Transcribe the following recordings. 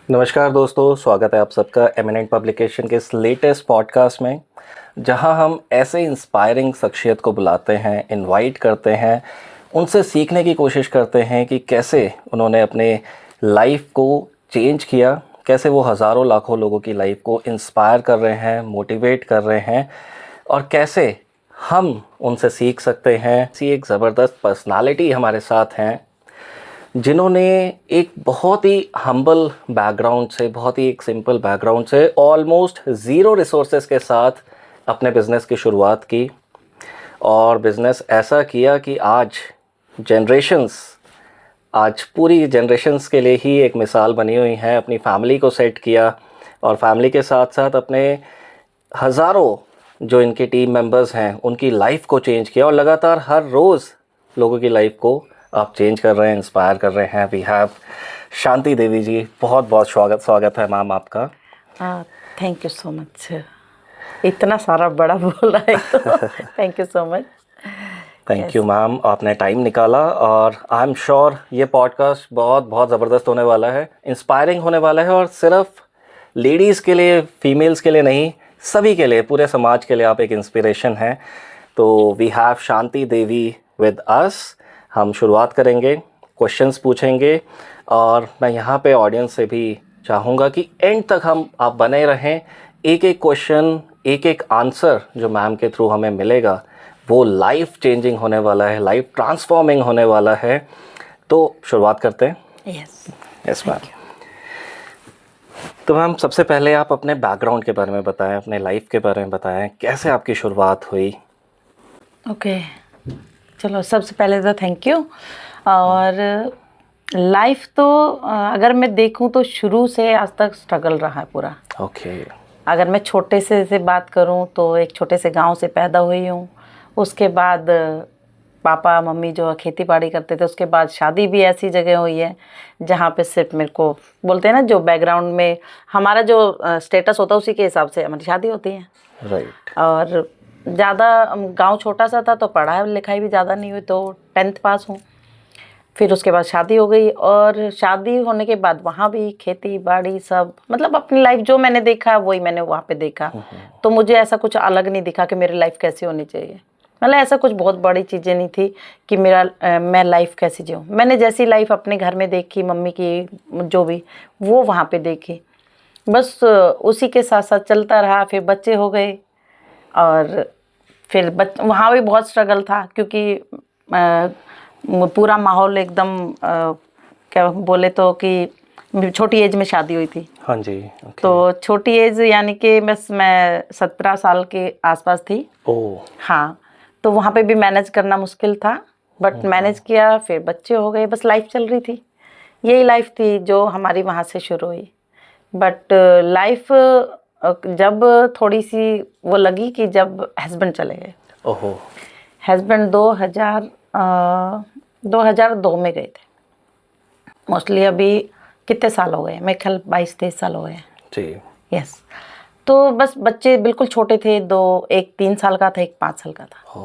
नमस्कार दोस्तों, स्वागत है आप सबका एमिनेंट पब्लिकेशन के इस लेटेस्ट पॉडकास्ट में, जहां हम ऐसे इंस्पायरिंग शख्सियत को बुलाते हैं, इनवाइट करते हैं, उनसे सीखने की कोशिश करते हैं कि कैसे उन्होंने अपने लाइफ को चेंज किया, कैसे वो हज़ारों लाखों लोगों की लाइफ को इंस्पायर कर रहे हैं, मोटिवेट कर रहे हैं और कैसे हम उनसे सीख सकते हैं। ऐसी एक ज़बरदस्त पर्सनालिटी हमारे साथ हैं जिन्होंने एक बहुत ही हम्बल बैकग्राउंड से, बहुत ही एक सिंपल बैकग्राउंड से ऑलमोस्ट ज़ीरो रिसोर्सेज के साथ अपने बिज़नेस की शुरुआत की और बिज़नेस ऐसा किया कि आज पूरी जनरेशंस के लिए ही एक मिसाल बनी हुई है। अपनी फैमिली को सेट किया और फैमिली के साथ साथ अपने हज़ारों जो इनके टीम मेंबर्स हैं उनकी लाइफ को चेंज किया और लगातार हर रोज़ लोगों की लाइफ को आप चेंज कर रहे हैं, इंस्पायर कर रहे हैं। वी हैव शांति देवी जी, बहुत बहुत स्वागत है मैम आपका। Thank you so much. इतना सारा बड़ा बोल रहा है तो thank you so much. Thank you ma'am, आपने टाइम निकाला और आई एम श्योर ये पॉडकास्ट बहुत बहुत ज़बरदस्त होने वाला है, इंस्पायरिंग होने वाला है और सिर्फ लेडीज़ के लिए, फीमेल्स के लिए नहीं, सभी के लिए, पूरे समाज के लिए आप एक इंस्पिरेशन हैं। तो we have Shanti Devi with us. हम शुरुआत करेंगे, क्वेश्चंस पूछेंगे और मैं यहाँ पे ऑडियंस से भी चाहूँगा कि एंड तक आप बने रहें। एक एक क्वेश्चन, एक एक आंसर जो मैम के थ्रू हमें मिलेगा वो लाइफ चेंजिंग होने वाला है, लाइफ ट्रांसफॉर्मिंग होने वाला है। तो शुरुआत करते हैं। Yes ma'am. तो मैम, सबसे पहले आप अपने बैकग्राउंड के बारे में बताएं, अपने लाइफ के बारे में बताएं, कैसे आपकी शुरुआत हुई। ओके, चलो सबसे पहले तो थैंक यू। और लाइफ तो अगर मैं देखूं तो शुरू से आज तक स्ट्रगल रहा है पूरा। ओके। अगर मैं छोटे से बात करूं तो एक छोटे से गांव से पैदा हुई हूं। उसके बाद पापा मम्मी जो खेती बाड़ी करते थे, उसके बाद शादी भी ऐसी जगह हुई है जहाँ पे सिर्फ मेरे को बोलते हैं ना, जो बैकग्राउंड में हमारा जो स्टेटस होता है उसी के हिसाब से हमारी शादी होती है। राइट। और ज़्यादा गांव छोटा सा था तो पढ़ाई लिखाई भी ज़्यादा नहीं हुई, तो 10th पास हूँ। फिर उसके बाद शादी हो गई और शादी होने के बाद वहाँ भी खेती बाड़ी सब, मतलब अपनी लाइफ जो मैंने देखा वही मैंने वहाँ पे देखा। तो मुझे ऐसा कुछ अलग नहीं दिखा कि मेरी लाइफ कैसी होनी चाहिए। मतलब ऐसा कुछ बहुत बड़ी चीज़ें नहीं थी कि मैं लाइफ कैसी जीऊँ। मैंने जैसी लाइफ अपने घर में देखी, मम्मी की जो भी, वो वहाँ पे देखी, बस उसी के साथ साथ चलता रहा। फिर बच्चे हो गए और फिर वहाँ भी बहुत स्ट्रगल था क्योंकि पूरा माहौल एकदम क्या बोले तो कि छोटी एज में शादी हुई थी। हाँ जी। okay. तो छोटी एज यानी कि बस मैं 17 साल के आसपास थी। ओह। हाँ, तो वहाँ पे भी मैनेज करना मुश्किल था, बट मैनेज किया। फिर बच्चे हो गए, बस लाइफ चल रही थी। यही लाइफ थी जो हमारी वहाँ से शुरू हुई। बट लाइफ जब थोड़ी सी वो लगी कि जब हस्बैंड चले गए। ओहो। हस्बैंड 2002 में गए थे। मोस्टली अभी कितने साल हो गए, मेरे ख्याल 22-23 साल हो गए जी। यस। तो बस बच्चे बिल्कुल छोटे थे, एक 3 साल का था, एक 5 साल का था।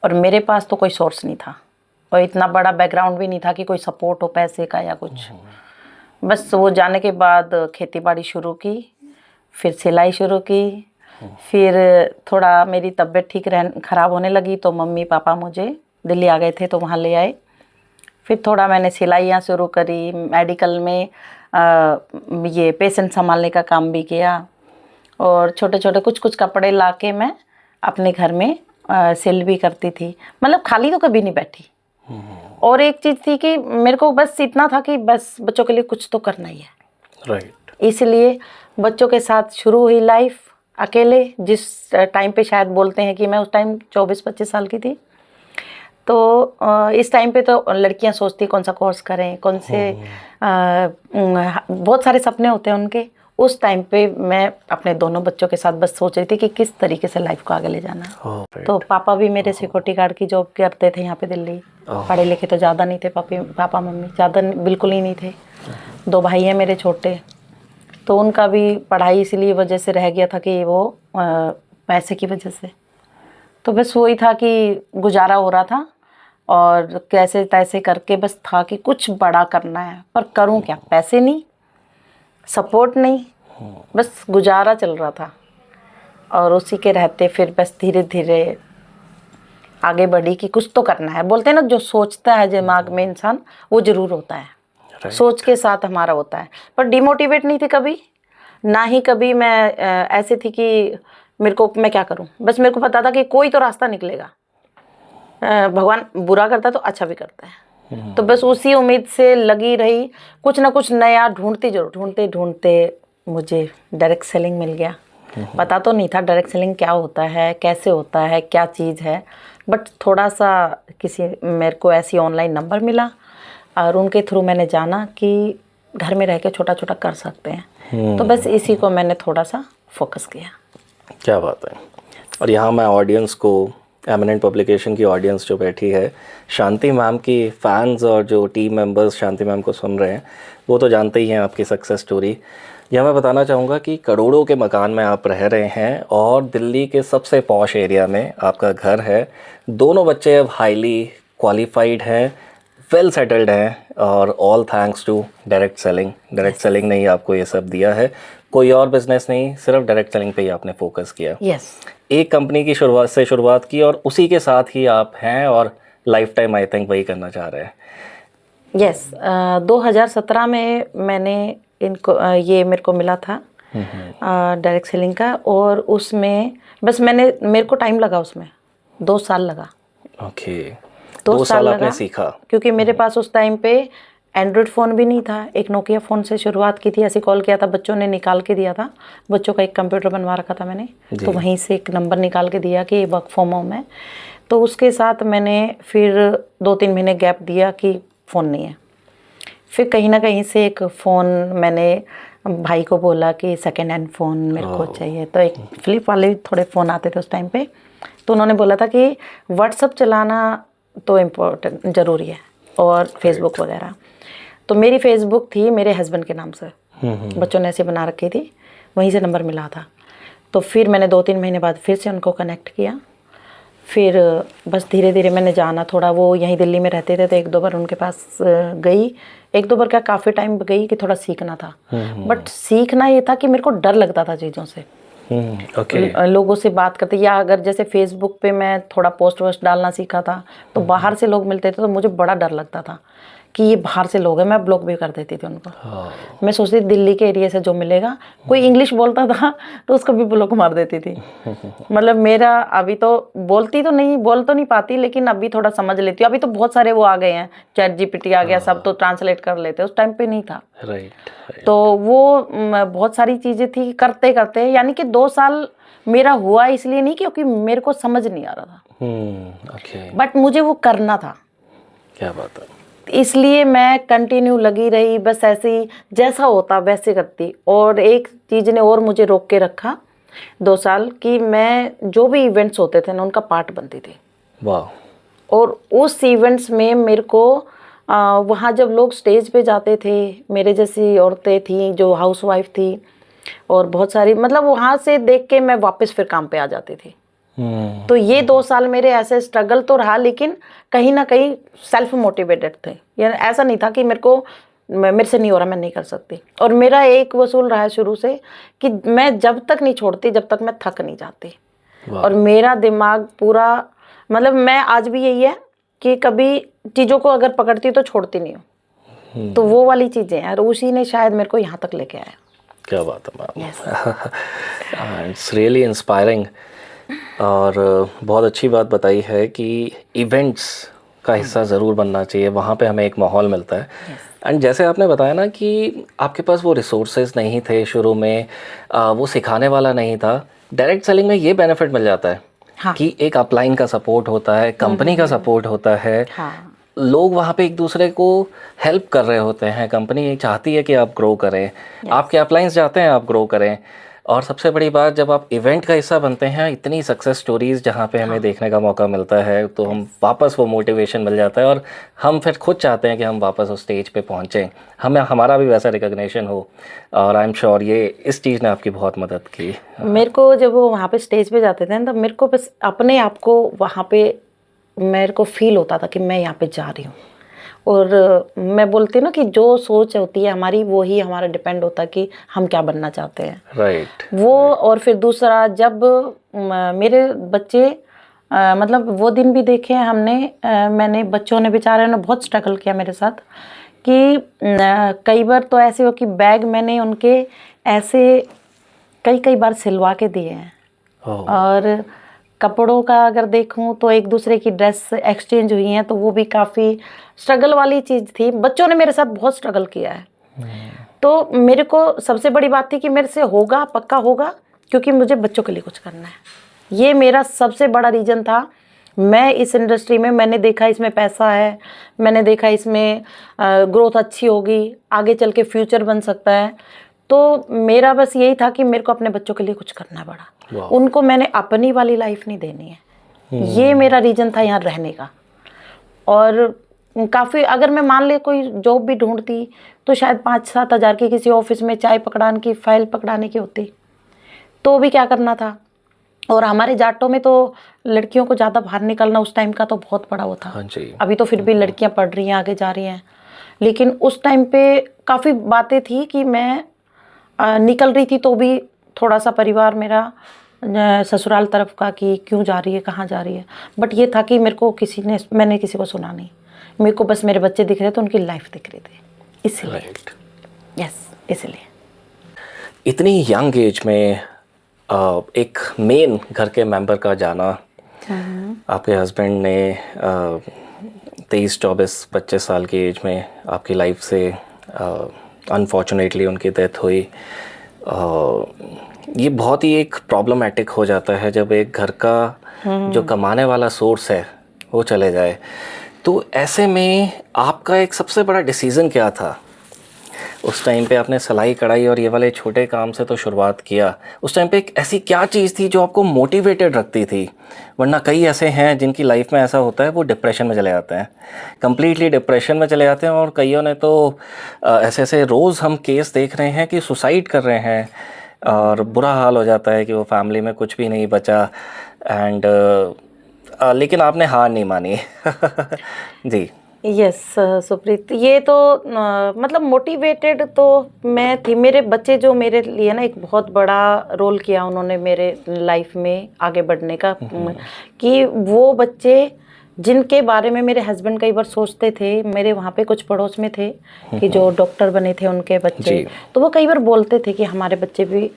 और मेरे पास तो कोई सोर्स नहीं था और इतना बड़ा बैकग्राउंड भी नहीं था कि कोई सपोर्ट हो पैसे का या कुछ। बस वो जाने के बाद खेती बाड़ी शुरू की, फिर सिलाई शुरू की। फिर थोड़ा मेरी तबीयत ख़राब होने लगी तो मम्मी पापा मुझे दिल्ली आ गए थे तो वहाँ ले आए। फिर थोड़ा मैंने सिलाइयाँ शुरू करी, मेडिकल में ये पेशेंट संभालने का काम भी किया और छोटे छोटे कुछ कपड़े ला के मैं अपने घर में सेल भी करती थी। मतलब खाली तो कभी नहीं बैठी। और एक चीज़ थी कि मेरे को बस इतना था कि बस बच्चों के लिए कुछ तो करना ही है। राइट। इसलिए बच्चों के साथ शुरू हुई लाइफ अकेले। जिस टाइम पे शायद बोलते हैं कि मैं उस टाइम 24-25 साल की थी, तो इस टाइम पे तो लड़कियां सोचती कौन सा कोर्स करें, कौन से बहुत सारे सपने होते हैं उनके। उस टाइम पे मैं अपने दोनों बच्चों के साथ बस सोच रही थी कि किस तरीके से लाइफ को आगे ले जाना है। तो पापा भी मेरे सिक्योरिटी गार्ड की जॉब करते थे यहाँ पे दिल्ली। पढ़े लिखे तो ज़्यादा नहीं थे, पापा मम्मी ज़्यादा बिल्कुल ही नहीं थे। 2 भाई हैं मेरे छोटे, तो उनका भी पढ़ाई इसीलिए वजह से रह गया था कि वो पैसे की वजह से। तो बस वही था कि गुजारा हो रहा था और कैसे तैसे करके बस था कि कुछ बड़ा करना है, पर करूं क्या, पैसे नहीं, सपोर्ट नहीं, बस गुजारा चल रहा था। और उसी के रहते फिर बस धीरे धीरे आगे बढ़ी कि कुछ तो करना है। बोलते हैं ना, जो सोचता है दिमाग में इंसान वो ज़रूर होता है। सोच के साथ हमारा होता है। पर डिमोटिवेट नहीं थी कभी, ना ही कभी मैं ऐसे थी कि मैं क्या करूं। बस मेरे को पता था कि कोई तो रास्ता निकलेगा। भगवान बुरा करता है तो अच्छा भी करता है। तो बस उसी उम्मीद से लगी रही, कुछ ना कुछ नया ढूंढते ढूंढते मुझे डायरेक्ट सेलिंग मिल गया। पता तो नहीं था डायरेक्ट सेलिंग क्या होता है, कैसे होता है, क्या चीज़ है। बट थोड़ा सा मेरे को ऐसी ऑनलाइन नंबर मिला और उनके थ्रू मैंने जाना कि घर में रह के छोटा छोटा कर सकते हैं। तो बस इसी को मैंने थोड़ा सा फोकस किया। क्या बात है। और यहाँ मैं ऑडियंस को, एमिनेंट पब्लिकेशन की ऑडियंस जो बैठी है, शांति मैम की फैंस और जो टीम मेंबर्स शांति मैम को सुन रहे हैं, वो तो जानते ही हैं आपकी सक्सेस स्टोरी। यह मैं बताना चाहूँगा कि करोड़ों के मकान में आप रह रहे हैं और दिल्ली के सबसे पॉश एरिया में आपका घर है। दोनों बच्चे अब हाईली क्वालिफाइड हैं, वेल सेटल्ड हैं, और all thanks to direct selling. Direct selling ने ही आपको ये सब दिया है, कोई और बिजनेस नहीं, सिर्फ डायरेक्ट सेलिंग पे ही आपने फोकस किया। यस। एक कंपनी की शुरुआत की और उसी के साथ ही आप हैं और लाइफ टाइम आई थिंक वही करना चाह रहे हैं। यस। 2017 में मैंने ये मेरे को मिला था डायरेक्ट सेलिंग का। और उसमें बस मेरे को टाइम लगा, उसमें 2 साल लगा। ओके। 2 साल आपने लगा सीखा, क्योंकि मेरे पास उस टाइम पे एंड्रॉयड फ़ोन भी नहीं था। एक नोकिया फ़ोन से शुरुआत की थी। ऐसे कॉल किया था, बच्चों ने निकाल के दिया था। बच्चों का एक कंप्यूटर बनवा रखा था मैंने, तो वहीं से एक नंबर निकाल के दिया कि वर्क फ्रॉम होम है। तो उसके साथ मैंने फिर 2-3 महीने गैप दिया कि फ़ोन नहीं है। फिर कहीं ना कहीं से एक फ़ोन मैंने भाई को बोला कि सेकेंड हैंड फ़ोन मेरे को चाहिए। तो एक फ्लिप वाले थोड़े फ़ोन आते थे उस टाइम पे। तो उन्होंने बोला था कि व्हाट्सअप चलाना तो इम्पोर्टेंट ज़रूरी है, और फेसबुक वगैरह। तो मेरी फेसबुक थी मेरे हस्बैंड के नाम से, बच्चों ने ऐसे बना रखी थी, वहीं से नंबर मिला था। तो फिर मैंने 2-3 महीने बाद फिर से उनको कनेक्ट किया। फिर बस धीरे धीरे मैंने जाना थोड़ा। वो यहीं दिल्ली में रहते थे, तो 1-2 बार उनके पास गई। 1-2 बार क्या, काफ़ी टाइम गई कि थोड़ा सीखना था। बट सीखना ये था कि मेरे को डर लगता था चीज़ों से। लोगों से बात करते, या अगर जैसे फेसबुक पे मैं थोड़ा पोस्ट वोस्ट डालना सीखा था, तो बाहर से लोग मिलते थे तो मुझे बड़ा डर लगता था कि ये बाहर से लोग हैं। मैं ब्लॉक भी कर देती थी उनको। मैं सोचती थी दिल्ली के एरिया से जो मिलेगा, कोई इंग्लिश बोलता था तो उसको भी ब्लॉक मार देती थी। मतलब मेरा अभी तो बोल तो नहीं पाती, लेकिन अभी थोड़ा समझ लेती हूँ। अभी तो बहुत सारे वो आ गए हैं, चैट जीपीटी आ गया, सब तो ट्रांसलेट कर लेते। उस टाइम पे नहीं था। राइट। तो वो बहुत सारी चीज़ें थी करते करते, यानी कि 2 साल मेरा हुआ इसलिए नहीं क्योंकि मेरे को समझ नहीं आ रहा था। बट मुझे वो करना था। क्या बात है। इसलिए मैं कंटिन्यू लगी रही, बस ऐसे ही जैसा होता वैसे करती। और एक चीज़ ने और मुझे रोक के रखा 2 साल, कि मैं जो भी इवेंट्स होते थे ना उनका पार्ट बनती थी। वाह। और उस इवेंट्स में मेरे को वहाँ जब लोग स्टेज पे जाते थे, मेरे जैसी औरतें थी जो हाउसवाइफ थी, और बहुत सारी, मतलब वहाँ से देख के मैं वापस फिर काम पे आ जाती थी। तो ये 2 साल मेरे ऐसे स्ट्रगल तो रहा, लेकिन कहीं ना कहीं सेल्फ मोटिवेटेड थे। यानी ऐसा नहीं था कि मेरे से नहीं हो रहा, मैं नहीं कर सकती। और मेरा एक वसूल रहा है शुरू से कि मैं जब तक नहीं छोड़ती, जब तक मैं थक नहीं जाती। और मेरा दिमाग पूरा, मतलब मैं आज भी यही है कि कभी चीज़ों को अगर पकड़ती तो छोड़ती नहीं हूँ। तो वो वाली चीज़ें हैं, और उसी ने शायद मेरे को यहाँ तक लेके आया। क्या बात है मैम। It's really inspiring. और बहुत अच्छी बात बताई है कि इवेंट्स का हिस्सा ज़रूर बनना चाहिए, वहाँ पे हमें एक माहौल मिलता है। एंड जैसे आपने बताया ना कि आपके पास वो रिसोर्सेज नहीं थे शुरू में, वो सिखाने वाला नहीं था। डायरेक्ट सेलिंग में ये बेनिफिट मिल जाता है कि एक अपलाइन का सपोर्ट होता है, कंपनी का सपोर्ट होता है। लोग वहाँ पे एक दूसरे को हेल्प कर रहे होते हैं। कंपनी चाहती है कि आप ग्रो करें, आपके अपलाइंस चाहते हैं आप ग्रो करें। और सबसे बड़ी बात, जब आप इवेंट का हिस्सा बनते हैं, इतनी सक्सेस स्टोरीज जहाँ पे हमें देखने का मौका मिलता है, तो हम वापस वो मोटिवेशन मिल जाता है और हम फिर खुद चाहते हैं कि हम वापस उस स्टेज पे पहुँचें, हमारा भी वैसा रिकग्निशन हो। और आई एम श्योर ये इस चीज़ ने आपकी बहुत मदद की। मेरे को जब वो वहाँ पे स्टेज पे जाते थे, तब मेरे को बस अपने आप को वहाँ पे मेरे को फील होता था कि मैं यहाँ पे जा रही हूँ। और मैं बोलती हूँ ना कि जो सोच होती है हमारी, वो ही हमारा डिपेंड होता है कि हम क्या बनना चाहते हैं। राइट। वो और फिर दूसरा, जब मेरे बच्चे मतलब वो दिन भी देखे हैं हमने, मैंने, बच्चों ने बेचारे ने बहुत स्ट्रगल किया मेरे साथ कि कई बार तो ऐसे हो कि बैग मैंने उनके ऐसे कई बार सिलवा के दिए हैं। और कपड़ों का अगर देखूं तो एक दूसरे की ड्रेस एक्सचेंज हुई हैं, तो वो भी काफ़ी स्ट्रगल वाली चीज़ थी। बच्चों ने मेरे साथ बहुत स्ट्रगल किया है। तो मेरे को सबसे बड़ी बात थी कि मेरे से होगा, पक्का होगा, क्योंकि मुझे बच्चों के लिए कुछ करना है। ये मेरा सबसे बड़ा रीज़न था। मैं इस इंडस्ट्री में, मैंने देखा इसमें पैसा है, मैंने देखा इसमें ग्रोथ अच्छी होगी, आगे चल के फ्यूचर बन सकता है। तो मेरा बस यही था कि मेरे को अपने बच्चों के लिए कुछ करना पड़ा। उनको मैंने अपनी वाली लाइफ नहीं देनी है। ये मेरा रीज़न था यहाँ रहने का। और काफ़ी, अगर मैं मान ले कोई जॉब भी ढूंढती तो शायद 5-7 हज़ार की किसी ऑफिस में चाय पकड़ाने की, फाइल पकड़ाने की होती, तो भी क्या करना था। और हमारे जाटों में तो लड़कियों को ज़्यादा बाहर निकलना उस टाइम का तो बहुत बड़ा वो था। हाँ जी। अभी तो फिर भी लड़कियां पढ़ रही हैं, आगे जा रही हैं, लेकिन उस टाइम पे काफ़ी बातें थी कि मैं निकल रही थी तो भी थोड़ा सा परिवार मेरा ससुराल तरफ का कि क्यों जा रही है, कहाँ जा रही है। बट ये था कि मेरे को मैंने किसी को सुना नहीं, मेरे को बस मेरे बच्चे दिख रहे थे, उनकी लाइफ दिख रही थी, इसलिए। यस, इसलिए। इतनी यंग एज में एक मेन घर के मेंबर का जाना, आपके हस्बैंड ने 23, 24, 25 साल की एज में आपकी लाइफ से अनफॉर्चुनेटली उनकी डेथ हुई। ये बहुत ही एक प्रॉब्लमेटिक हो जाता है जब एक घर का जो कमाने वाला सोर्स है वो चले जाए। तो ऐसे में आपका एक सबसे बड़ा डिसीज़न क्या था उस टाइम पे? आपने सिलाई कढ़ाई और ये वाले छोटे काम से तो शुरुआत किया, उस टाइम पे एक ऐसी क्या चीज़ थी जो आपको मोटिवेटेड रखती थी? वरना कई ऐसे हैं जिनकी लाइफ में ऐसा होता है, वो डिप्रेशन में चले जाते हैं, कंप्लीटली डिप्रेशन में चले जाते हैं। और कईयों ने तो ऐसे ऐसे रोज़ हम केस देख रहे हैं कि सुसाइड कर रहे हैं और बुरा हाल हो जाता है कि वो फैमिली में कुछ भी नहीं बचा। एंड लेकिन आपने हार नहीं मानी। जी। यस सुप्रीत, ये तो मतलब मोटिवेटेड तो मैं थी। मेरे बच्चे जो मेरे लिए ना एक बहुत बड़ा रोल किया उन्होंने मेरे लाइफ में आगे बढ़ने का, कि वो बच्चे जिनके बारे में मेरे हस्बैंड कई बार सोचते थे, मेरे वहाँ पे कुछ पड़ोस में थे कि जो डॉक्टर बने थे उनके बच्चे, तो वो कई बार बोलते थे कि हमारे बच्चे भी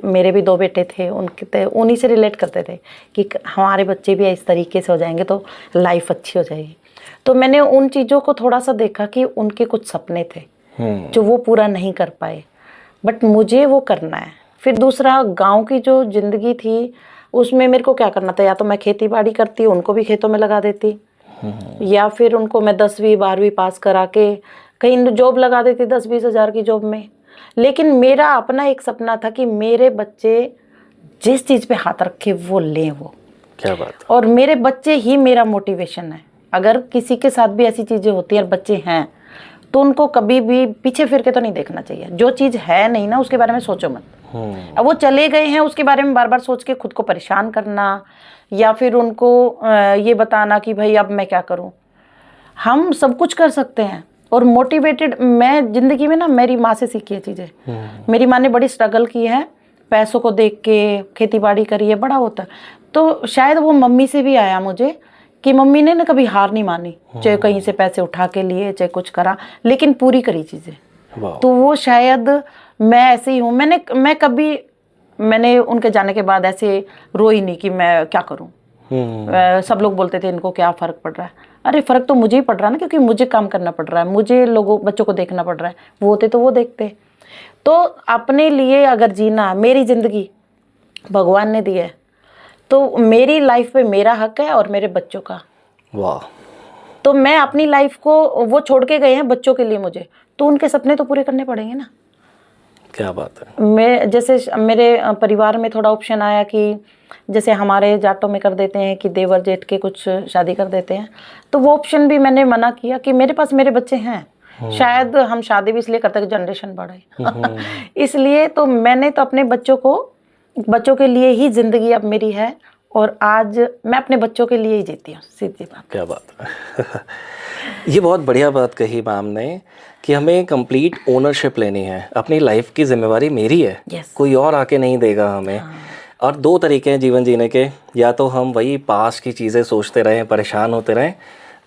मेरे भी 2 बेटे थे, उनके उन्हीं से रिलेट करते थे कि हमारे बच्चे भी इस तरीके से हो जाएंगे तो लाइफ अच्छी हो जाएगी। तो मैंने उन चीज़ों को थोड़ा सा देखा कि उनके कुछ सपने थे जो वो पूरा नहीं कर पाए, बट मुझे वो करना है। फिर दूसरा, गांव की जो ज़िंदगी थी उसमें मेरे को क्या करना था, या तो मैं खेती बाड़ी करती, उनको भी खेतों में लगा देती, या फिर उनको मैं 10वीं 12वीं पास करा के कहीं जॉब लगा देती 10-20 हज़ार की जॉब में। लेकिन मेरा अपना एक सपना था कि मेरे बच्चे जिस चीज़ पे हाथ रखे वो लें। वो क्या बात। और मेरे बच्चे ही मेरा मोटिवेशन है। अगर किसी के साथ भी ऐसी चीज़ें होती है और बच्चे हैं तो उनको कभी भी पीछे फिर के तो नहीं देखना चाहिए। जो चीज़ है नहीं ना उसके बारे में सोचो मत। अब वो चले गए हैं उसके बारे में बार बार सोच के खुद को परेशान करना, या फिर उनको ये बताना कि भाई अब मैं क्या करूं। हम सब कुछ कर सकते हैं। और मोटिवेटेड मैं ज़िंदगी में ना मेरी माँ से सीखी है चीज़ें। मेरी माँ ने बड़ी स्ट्रगल की है, पैसों को देख के खेती बाड़ी करी है, बड़ा होता है। तो शायद वो मम्मी से भी आया मुझे कि मम्मी ने ना कभी हार नहीं मानी, चाहे कहीं से पैसे उठा के लिए, चाहे कुछ करा, लेकिन पूरी करी चीज़ें। तो वो शायद मैं ऐसे ही हूँ। मैंने उनके जाने के बाद ऐसे रोई नहीं कि मैं क्या करूँ। सब लोग बोलते थे इनको क्या फ़र्क पड़ रहा है। अरे फ़र्क तो मुझे ही पड़ रहा है ना, क्योंकि मुझे काम करना पड़ रहा है, मुझे बच्चों को देखना पड़ रहा है। वो होते तो वो देखते। तो अपने लिए अगर जीना, मेरी ज़िंदगी भगवान ने दी है तो मेरी लाइफ पे मेरा हक है और मेरे बच्चों का। वाह। तो मैं अपनी लाइफ को, वो छोड़ के गए हैं बच्चों के लिए मुझे, तो उनके सपने तो पूरे करने पड़ेंगे ना। क्या बात है। मैं जैसे मेरे परिवार में थोड़ा ऑप्शन आया कि जैसे हमारे जाटों में कर देते हैं कि देवर जेठ के कुछ शादी कर देते हैं, तो वो ऑप्शन भी मैंने मना किया कि मेरे पास मेरे बच्चे हैं। शायद हम शादी भी इसलिए करते हैं कि जनरेशन बढ़े। इसलिए तो मैंने तो अपने बच्चों के लिए ही ज़िंदगी अब मेरी है और आज मैं अपने बच्चों के लिए ही जीती हूँ, सीधी बात। क्या बात है। ये बहुत बढ़िया बात कही मैम ने कि हमें कंप्लीट ओनरशिप लेनी है, अपनी लाइफ की जिम्मेवारी मेरी है, Yes. कोई और आके नहीं देगा हमें। और दो तरीके हैं जीवन जीने के, या तो हम वही पास की चीज़ें सोचते रहें, परेशान होते रहें।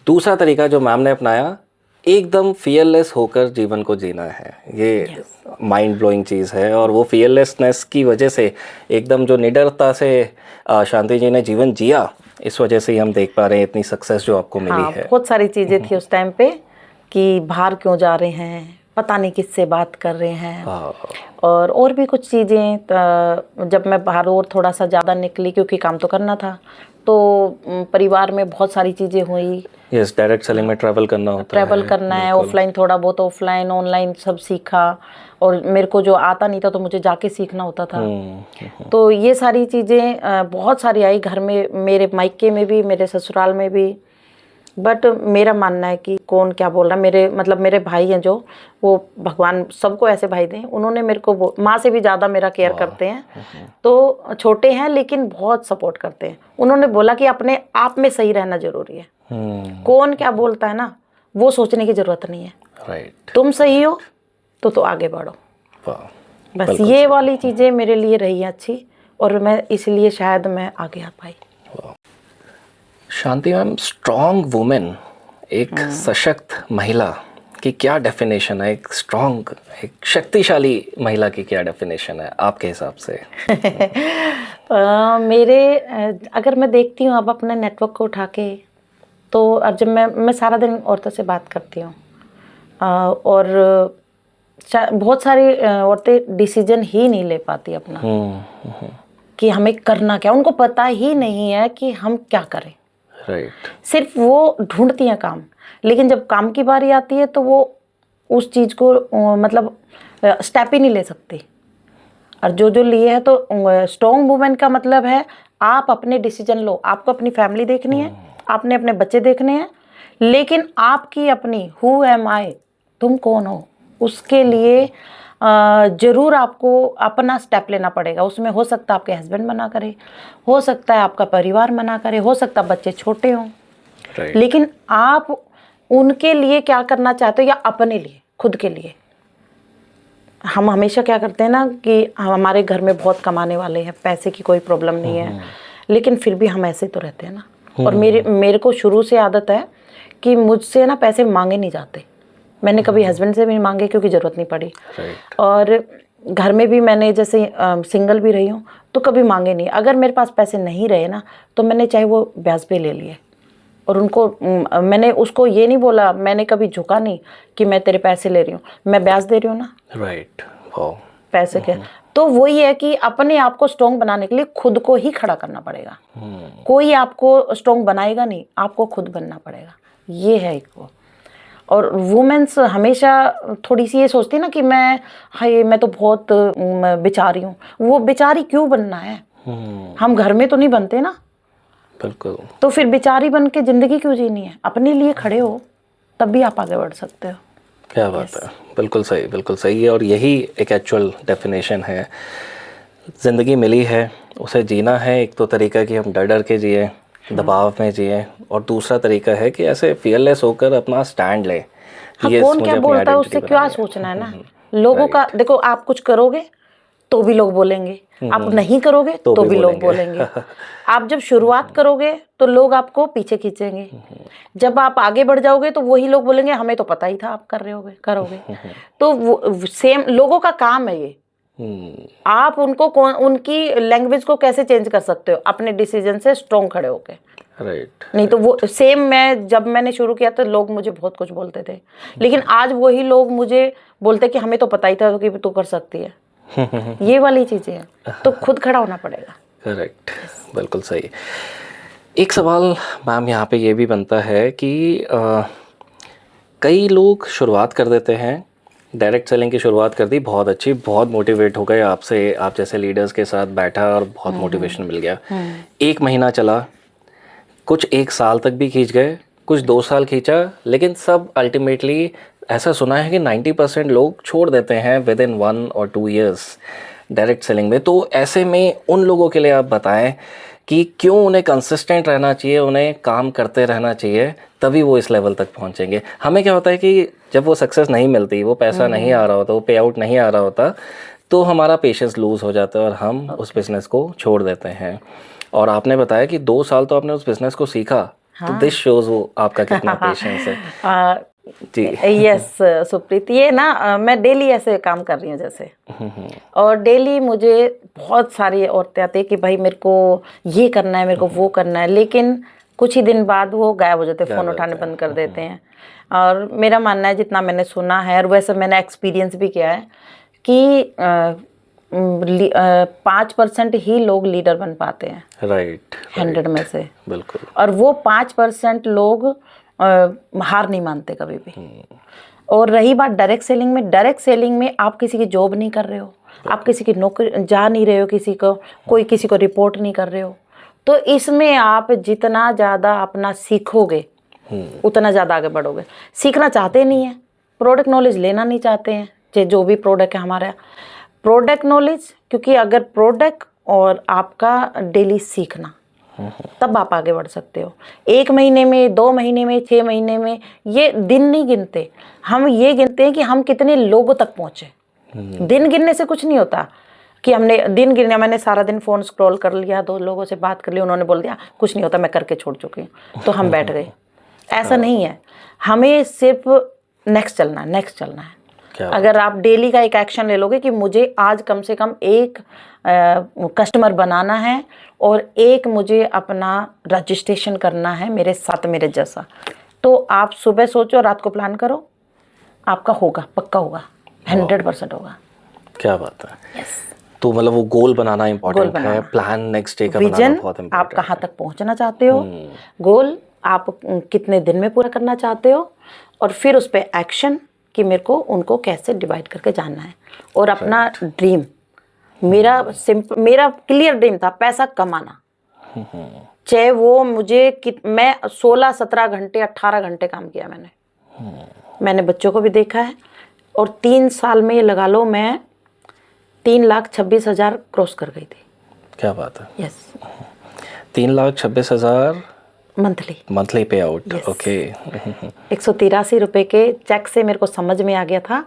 दूसरा तरीका जो मैम ने अपनाया, एकदम फियरलेस होकर जीवन को जीना है। ये माइंड ब्लोइंग चीज़ है, और वो फियरलेसनेस की वजह से एकदम जो निडरता से शांति जी ने जीवन जिया, इस वजह से ही हम देख पा रहे हैं इतनी सक्सेस जो आपको मिली है। बहुत सारी चीज़ें थी उस टाइम पे कि बाहर क्यों जा रहे हैं, पता नहीं किससे बात कर रहे हैं, और भी कुछ चीज़ें। जब मैं बाहर और थोड़ा सा ज़्यादा निकली, क्योंकि काम तो करना था, तो परिवार में बहुत सारी चीज़ें हुई। यस, डायरेक्ट सेलिंग में ट्रैवल करना होता है, ट्रैवल करना है, ऑफलाइन थोड़ा बहुत, ऑफलाइन ऑनलाइन सब सीखा, और मेरे को जो आता नहीं था तो मुझे जाके सीखना होता था। तो ये सारी चीज़ें बहुत सारी आई घर में, मेरे मायके में भी, मेरे ससुराल में भी। बट मेरा मानना है कि कौन क्या बोल रहा है, मेरे भाई हैं जो, वो भगवान सबको ऐसे भाई दें, उन्होंने मेरे को माँ से भी ज़्यादा मेरा केयर करते हैं। तो छोटे हैं लेकिन बहुत सपोर्ट करते हैं। उन्होंने बोला कि अपने आप में सही रहना जरूरी है, कौन क्या बोलता है ना, वो सोचने की ज़रूरत नहीं है। राइट। तुम सही हो तो आगे बढ़ो। बस ये वाली चीज़ें मेरे लिए रही हैं अच्छी, और मैं इसलिए शायद मैं आगे आ पाई। शांति मैम, स्ट्रॉन्ग वुमेन, एक सशक्त महिला की क्या डेफिनेशन है? एक स्ट्रॉन्ग, एक शक्तिशाली महिला की क्या डेफिनेशन है आपके हिसाब से? अगर मैं देखती हूँ अब अपने नेटवर्क को उठा के, तो अब जब मैं सारा दिन औरतों से बात करती हूँ, और बहुत सारी औरतें डिसीजन ही नहीं ले पाती अपना कि हमें करना क्या, उनको पता ही नहीं है कि हम क्या करें। राइट। सिर्फ वो ढूंढती हैं काम, लेकिन जब काम की बारी आती है तो वो उस चीज़ को मतलब स्टेप ही नहीं ले सकती। और जो लिए है, तो स्ट्रॉन्ग वुमेन का मतलब है आप अपने डिसीजन लो। आपको अपनी फैमिली देखनी है, आपने अपने बच्चे देखने हैं, लेकिन आपकी अपनी हु एम आई, तुम कौन हो, उसके लिए ज़रूर आपको अपना स्टेप लेना पड़ेगा। उसमें हो सकता है आपके हस्बैंड मना करे, हो सकता है आपका परिवार मना करे, हो सकता है बच्चे छोटे हों, लेकिन आप उनके लिए क्या करना चाहते हो, या अपने लिए, खुद के लिए। हम हमेशा क्या करते हैं ना कि हमारे घर में बहुत कमाने वाले हैं, पैसे की कोई प्रॉब्लम नहीं है, लेकिन फिर भी हम ऐसे तो रहते हैं ना। और मेरे को शुरू से आदत है कि मुझसे ना पैसे मांगे नहीं जाते। मैंने कभी हस्बैंड से भी नहीं मांगे, क्योंकि ज़रूरत नहीं पड़ी। और घर में भी मैंने जैसे सिंगल भी रही हूँ तो कभी मांगे नहीं। अगर मेरे पास पैसे नहीं रहे ना, तो मैंने चाहे वो ब्याज पे ले लिए, और उनको मैंने उसको ये नहीं बोला, मैंने कभी झुका नहीं कि मैं तेरे पैसे ले रही हूँ, मैं ब्याज दे रही हूँ ना। राइट। पैसे के तो वही है कि अपने आप को स्ट्रॉन्ग बनाने के लिए खुद को ही खड़ा करना पड़ेगा। कोई आपको स्ट्रॉन्ग बनाएगा नहीं, आपको खुद बनना पड़ेगा। ये है एक वो। और वुमेन्स हमेशा थोड़ी सी ये सोचती है ना कि मैं तो बहुत बेचारी हूँ। वो बेचारी क्यों बनना है? हम घर में तो नहीं बनते ना। बिल्कुल। तो फिर बेचारी बन के ज़िंदगी क्यों जीनी है? अपने लिए खड़े हो, तब भी आप आगे बढ़ सकते हो। क्या बात है, बिल्कुल सही, बिल्कुल सही है। और यही एक एक्चुअल डेफिनेशन है। ज़िंदगी मिली है, उसे जीना है। एक तो तरीका कि हम डर डर के जिए, दबाव में जिए, और दूसरा तरीका है कि ऐसे फियरलेस होकर अपना स्टैंड ले। हाँ, कौन क्या बोलता है उससे क्या सोचना है ना। लोगों का देखो, आप कुछ करोगे तो भी लोग बोलेंगे, आप नहीं करोगे तो भी लोग बोलेंगे। आप जब शुरुआत करोगे तो लोग आपको पीछे खींचेंगे, जब आप आगे बढ़ जाओगे तो वही लोग बोलेंगे हमें तो पता ही था आप करोगे। तो वो सेम लोगों का काम है ये। आप उनकी लैंग्वेज को कैसे चेंज कर सकते हो? अपने डिसीजन से स्ट्रॉन्ग खड़े होके। राइट। नहीं तो वो सेम, जब मैंने शुरू किया तो लोग मुझे बहुत कुछ बोलते थे, लेकिन आज वही लोग मुझे बोलते कि हमें तो पता ही था कि तू कर सकती है। ये वाली चीजें हैं, तो खुद खड़ा होना पड़ेगा। करेक्ट, बिल्कुल सही। एक सवाल मैम यहाँ पे ये भी बनता है कि कई लोग शुरुआत कर देते हैं, डायरेक्ट सेलिंग की शुरुआत कर दी, बहुत अच्छी, बहुत मोटिवेट हो गए आपसे, आप जैसे लीडर्स के साथ बैठा और बहुत मोटिवेशन मिल गया। 1 महीना चला, कुछ 1 साल तक भी खींच गए, कुछ 2 साल खींचा, लेकिन सब अल्टीमेटली ऐसा सुना है कि 90% लोग छोड़ देते हैं विद इन 1 और 2 ईयर्स डायरेक्ट सेलिंग में। तो ऐसे में उन लोगों के लिए आप बताएं कि क्यों उन्हें कंसिस्टेंट रहना चाहिए, उन्हें काम करते रहना चाहिए, तभी वो इस लेवल तक पहुंचेंगे। हमें क्या होता है कि जब वो सक्सेस नहीं मिलती, वो पैसा नहीं आ रहा होता, वो पे आउट नहीं आ रहा होता, तो हमारा पेशेंस लूज़ हो जाता है और हम उस बिज़नेस को छोड़ देते हैं। और आपने बताया कि 2 साल तो आपने उस बिज़नेस को सीखा, तो दिस शोज़ वो आपका कितना पेशेंस है। जी। यस सुप्रीत, ये ना मैं डेली ऐसे काम कर रही हूँ जैसे, और डेली मुझे बहुत सारी औरतें आती है कि भाई मेरे को ये करना है, मेरे को वो करना है, लेकिन कुछ ही दिन बाद वो गायब हो जाते हैं, फ़ोन उठाने बंद कर देते हैं। और मेरा मानना है, जितना मैंने सुना है और वैसे मैंने एक्सपीरियंस भी किया है, कि 5% ही लोग लीडर बन पाते हैं, राइट, 100 में से। बिल्कुल। और वो 5% लोग हार नहीं मानते कभी भी। और रही बात डायरेक्ट सेलिंग में, डायरेक्ट सेलिंग में आप किसी की जॉब नहीं कर रहे हो, आप किसी की नौकरी जा नहीं रहे हो, किसी को कोई किसी को रिपोर्ट नहीं कर रहे हो। तो इसमें आप जितना ज़्यादा अपना सीखोगे उतना ज़्यादा आगे बढ़ोगे। सीखना चाहते नहीं है, प्रोडक्ट नॉलेज लेना नहीं चाहते हैं, जो भी प्रोडक्ट है हमारा प्रोडक्ट नॉलेज, क्योंकि अगर प्रोडक्ट और आपका डेली सीखना, तब आप आगे बढ़ सकते हो। 1 महीने में, 2 महीने में, 6 महीने में, ये दिन नहीं गिनते, हम ये गिनते हैं कि हम कितने लोगों तक पहुँचे। दिन गिनने से कुछ नहीं होता कि हमने दिन गिना, मैंने सारा दिन फ़ोन स्क्रॉल कर लिया, 2 लोगों से बात कर ली, उन्होंने बोल दिया कुछ नहीं होता, मैं करके छोड़ चुकी हूँ, तो हम बैठ गए। ऐसा नहीं है, हमें सिर्फ नेक्स्ट चलना है, नेक्स्ट चलना है। अगर आप डेली का एक एक्शन ले लोगे कि मुझे आज कम से कम 1 कस्टमर बनाना है और 1 मुझे अपना रजिस्ट्रेशन करना है मेरे साथ, मेरे जैसा, तो आप सुबह सोचो, रात को प्लान करो, आपका होगा, पक्का होगा, 100% होगा। क्या बात है। तो मतलब वो गोल बनाना इम्पोर्टेंट है, प्लान नेक्स्ट डे का बनाना बहुत इम्पोर्टेंट है। आप कहाँ तक पहुँचना चाहते हो, गोल आप कितने दिन में पूरा करना चाहते हो, और फिर उस पर एक्शन कि मेरे को उनको कैसे डिवाइड करके जानना है। और अपना ड्रीम, मेरा क्लियर ड्रीम था पैसा कमाना, चाहे वो मुझे मैं 16, 17 घंटे, 18 घंटे काम किया मैंने बच्चों को भी देखा है। और 3 साल में लगा लो मैं 3,26,000 क्रॉस कर गई थी। क्या बात है। यस, 3,26,000 मंथली पे आउट। ओके। 183 रुपये के चेक से मेरे को समझ में आ गया था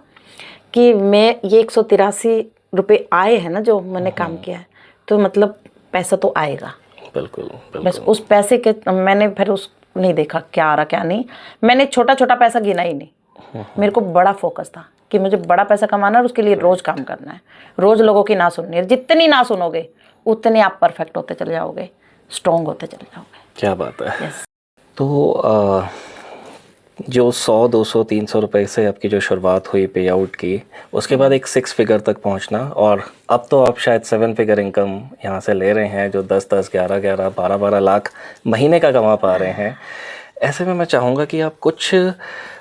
कि मैं ये 183 रुपये आए हैं ना जो मैंने काम किया है, तो मतलब पैसा तो आएगा। बिल्कुल, बिल्कुल। बस उस पैसे के मैंने फिर उस नहीं देखा क्या आ रहा क्या नहीं, मैंने छोटा छोटा पैसा गिना ही नहीं, मेरे को बड़ा फोकस था कि मुझे बड़ा पैसा कमाना है और उसके लिए रोज़ काम करना है, रोज़ लोगों की ना सुननी है। जितनी ना सुनोगे उतने आप परफेक्ट होते चले जाओगे, स्ट्रॉन्ग होते चले जाओगे। क्या बात है। yes. तो जो 100, 200, 300 रुपए से आपकी जो शुरुआत हुई पे आउट की, उसके बाद एक 6 फिगर तक पहुंचना, और अब तो आप शायद 7 फिगर इनकम यहाँ से ले रहे हैं, जो 10-10, 11-11, 12-12 लाख महीने का कमा पा रहे हैं। ऐसे में मैं चाहूँगा कि आप कुछ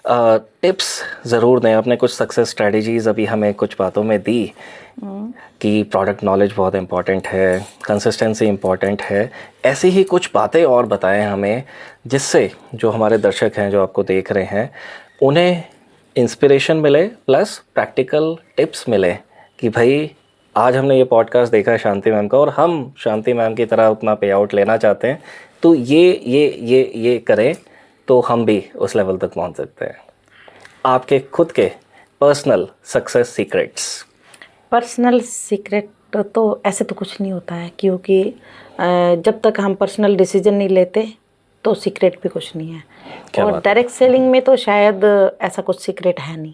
टिप्स ज़रूर दें। आपने कुछ सक्सेस स्ट्रेटजीज़ अभी हमें कुछ बातों में दी कि प्रोडक्ट नॉलेज बहुत इम्पॉर्टेंट है, कंसिस्टेंसी इम्पॉर्टेंट है, ऐसी ही कुछ बातें और बताएं हमें, जिससे जो हमारे दर्शक हैं, जो आपको देख रहे हैं, उन्हें इंस्पिरेशन मिले प्लस प्रैक्टिकल टिप्स मिले कि भाई आज हमने ये पॉडकास्ट देखा है शांति मैम का, और हम शांति मैम की तरह उतना पे आउट लेना चाहते हैं, तो ये करें तो हम भी उस लेवल तक पहुंच सकते हैं। आपके खुद के personal success secrets. Personal secret तो ऐसे तो कुछ नहीं होता है, क्योंकि जब तक हम पर्सनल डिसीजन नहीं लेते तो सीक्रेट भी कुछ नहीं है। और डायरेक्ट सेलिंग में तो शायद ऐसा कुछ सीक्रेट है नहीं।